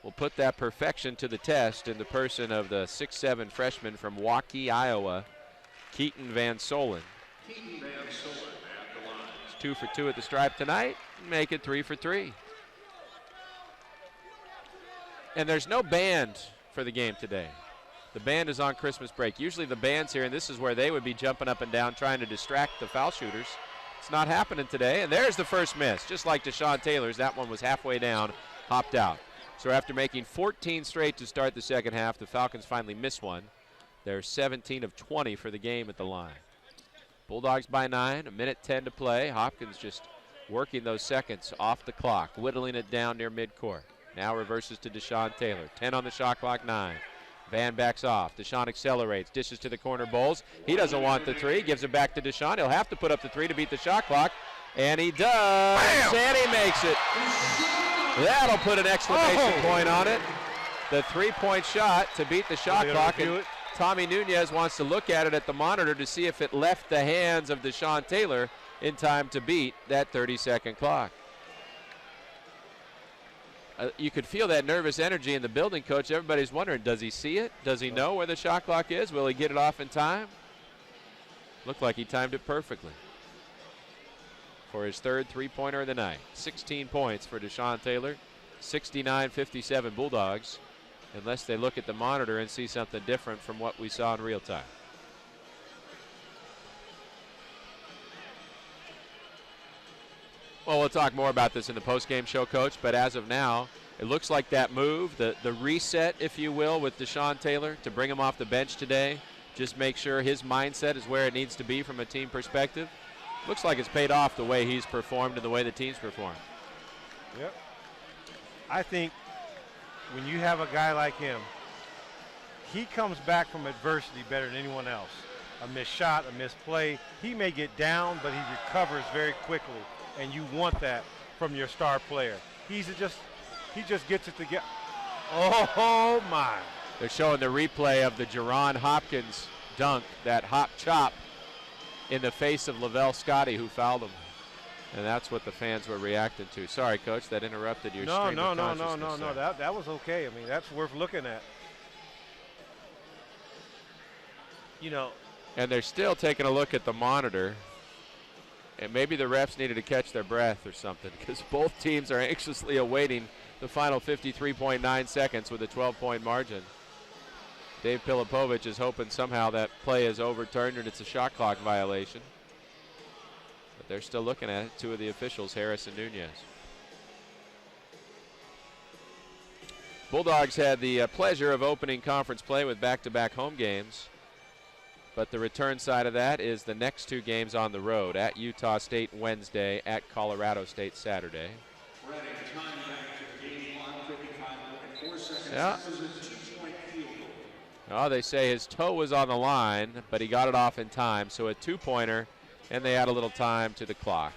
will put that perfection to the test in the person of the 6'7" freshman from Waukee, Iowa, Keaton Van Solen. He's 2 for 2 at the stripe tonight, make it 3 for 3. And there's no band for the game today. The band is on Christmas break. Usually the band's here, and this is where they would be jumping up and down trying to distract the foul shooters. It's not happening today, and there's the first miss. Just like Deshaun Taylor's, that one was halfway down, hopped out. So after making 14 straight to start the second half, the Falcons finally miss one. They're 17 of 20 for the game at the line. Bulldogs by 9, 1:10 to play. Hopkins just working those seconds off the clock, whittling it down near midcourt. Now reverses to Deshaun Taylor. 10 on the shot clock, 9. Van backs off. Deshaun accelerates, dishes to the corner Bowles. He doesn't want the 3, gives it back to Deshaun. He'll have to put up the 3 to beat the shot clock, and he does. Bam! And he makes it. That'll put an exclamation point on it. The 3-point shot to beat the shot clock. And Tommy Nunez wants to look at it at the monitor to see if it left the hands of Deshaun Taylor in time to beat that 30-second clock. You could feel that nervous energy in the building, Coach. Everybody's wondering, does he see it? Does he know where the shot clock is? Will he get it off in time? Looked like he timed it perfectly for his 3rd three-pointer of the night. 16 points for Deshaun Taylor, 69-57 Bulldogs, unless they look at the monitor and see something different from what we saw in real time. Well, we'll talk more about this in the postgame show, Coach, but as of now, it looks like that move, the reset, if you will, with Deshaun Taylor to bring him off the bench today, just make sure his mindset is where it needs to be from a team perspective. Looks like it's paid off the way he's performed and the way the team's performed. Yep. I think when you have a guy like him, he comes back from adversity better than anyone else. A missed shot, a missed play. He may get down, but he recovers very quickly. And you want that from your star player. He just gets it together. Oh my. They're showing the replay of the Jerron Hopkins dunk, that hop chop in the face of Lavelle Scotty, who fouled him. And that's what the fans were reacting to. Sorry, Coach, that interrupted your stream of consciousness. No. That was okay. I mean, that's worth looking at. You know. And they're still taking a look at the monitor. And maybe the refs needed to catch their breath or something, because both teams are anxiously awaiting the final 53.9 seconds with a 12-point margin. Dave Pilipovich is hoping somehow that play is overturned and it's a shot clock violation. But they're still looking at it, 2 of the officials, Harris and Nunez. Bulldogs had the pleasure of opening conference play with back-to-back home games. But the return side of that is the next 2 games on the road, at Utah State Wednesday, at Colorado State Saturday. Yeah. Oh, they say his toe was on the line, but he got it off in time, so a 2-pointer, and they add a little time to the clock.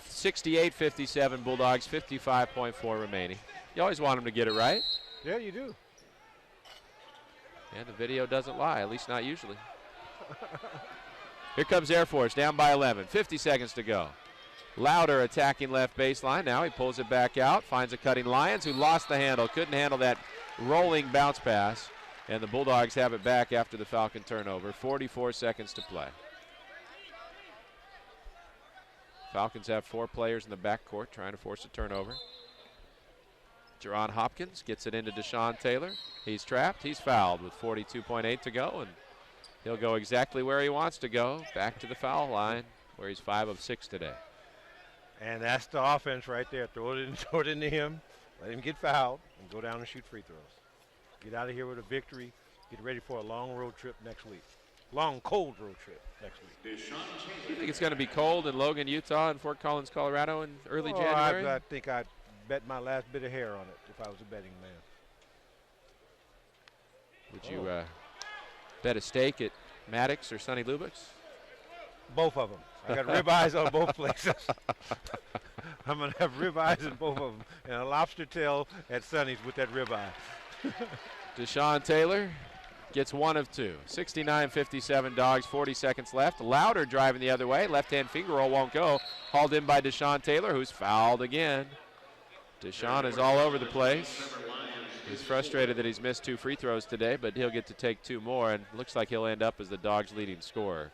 68-57 Bulldogs, 55.4 remaining. You always want them to get it right. Yeah, you do. And the video doesn't lie, at least not usually. Here comes Air Force, down by 11, 50 seconds to go. Louder attacking left baseline. Now he pulls it back out, finds a cutting Lyons, who lost the handle, couldn't handle that rolling bounce pass. And the Bulldogs have it back after the Falcon turnover. 44 seconds to play. Falcons have 4 players in the backcourt trying to force a turnover. Jerron Hopkins gets it into Deshaun Taylor. He's trapped. He's fouled with 42.8 to go, and he'll go exactly where he wants to go, back to the foul line. where he's 5 of 6 today. And that's the offense right there. Throw it into him, let him get fouled, and go down and shoot free throws. Get out of here with a victory. Get ready for a long road trip next week. Long, cold road trip next week. You think it's going to be cold in Logan, Utah, and Fort Collins, Colorado in early January? I think I'd bet my last bit of hair on it if I was a betting man. Would you bet a stake at Maddox or Sonny Lubbock's? Both of them. I got ribeyes on both places. I'm going to have ribeyes in both of them and a lobster tail at Sonny's with that ribeye. Deshaun Taylor gets 1 of 2. 69-57 Dogs, 40 seconds left. Louder driving the other way. Left-hand finger roll won't go. Hauled in by Deshaun Taylor, who's fouled again. Deshaun is all over the place. He's frustrated that he's missed 2 free throws today, but he'll get to take 2 more, and looks like he'll end up as the Dogs' leading scorer.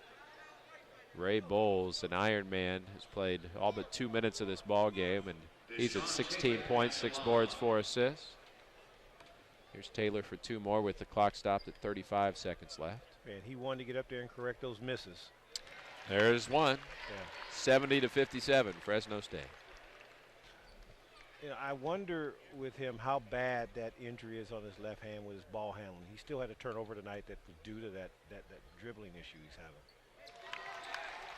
Ray Bowles, an Iron Man, has played all but 2 minutes of this ball game, and he's at 16 points, 6 boards, 4 assists. Here's Taylor for 2 more with the clock stopped at 35 seconds left. And he wanted to get up there and correct those misses. There's one. Yeah. 70-57, Fresno State. You know, I wonder with him how bad that injury is on his left hand with his ball handling. He still had a turnover tonight that was due to that dribbling issue he's having.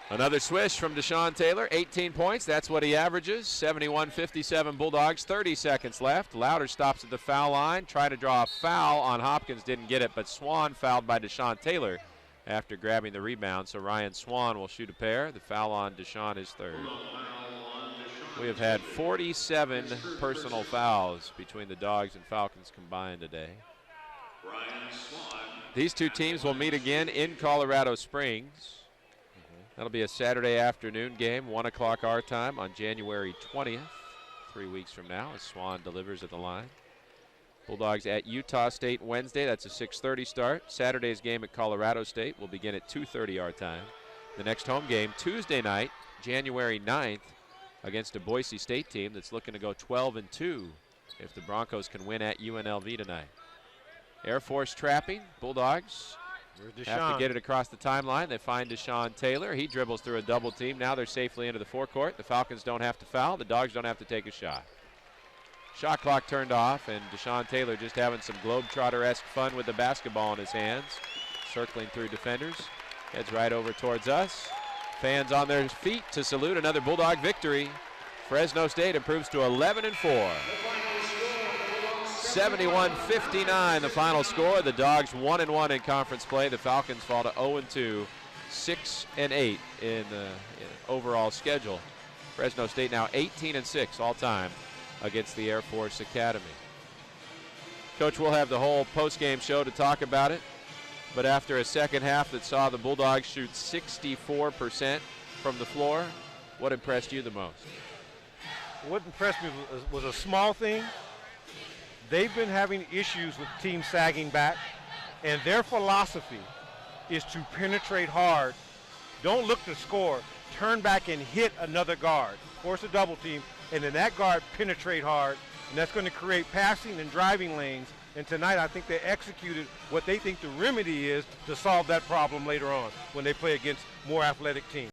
Another swish from Deshaun Taylor, 18 points. That's what he averages. 71-57 Bulldogs, 30 seconds left. Louder stops at the foul line. Tried to draw a foul on Hopkins, didn't get it, but Swan fouled by Deshaun Taylor after grabbing the rebound. So Ryan Swan will shoot a pair. The foul on Deshaun is 3rd. We have had 47 personal fouls between the Dogs and Falcons combined today. These 2 teams will meet again in Colorado Springs. That'll be a Saturday afternoon game, 1 o'clock our time on January 20th, 3 weeks from now, as Swan delivers at the line. Bulldogs at Utah State Wednesday. That's a 6:30 start. Saturday's game at Colorado State will begin at 2:30 our time. The next home game, Tuesday night, January 9th, against a Boise State team that's looking to go 12-2 if the Broncos can win at UNLV tonight. Air Force trapping. Bulldogs have to get it across the timeline. They find Deshaun Taylor. He dribbles through a double team. Now they're safely into the forecourt. The Falcons don't have to foul. The Dogs don't have to take a shot. Shot clock turned off, and Deshaun Taylor just having some Globetrotter-esque fun with the basketball in his hands. Circling through defenders. Heads right over towards us. Fans on their feet to salute another Bulldog victory. Fresno State improves to 11-4. 71-59 the final score. The Dogs 1-1 in conference play. The Falcons fall to 0-2, 6-8 in the overall schedule. Fresno State now 18-6 all time against the Air Force Academy. Coach, we'll have the whole post-game show to talk about it. But after a second half that saw the Bulldogs shoot 64% from the floor, what impressed you the most? What impressed me was a small thing. They've been having issues with teams sagging back, and their philosophy is to penetrate hard. Don't look to score. Turn back and hit another guard. Force a double team, and then that guard penetrate hard, and that's going to create passing and driving lanes. And tonight I think they executed what they think the remedy is to solve that problem later on when they play against more athletic teams.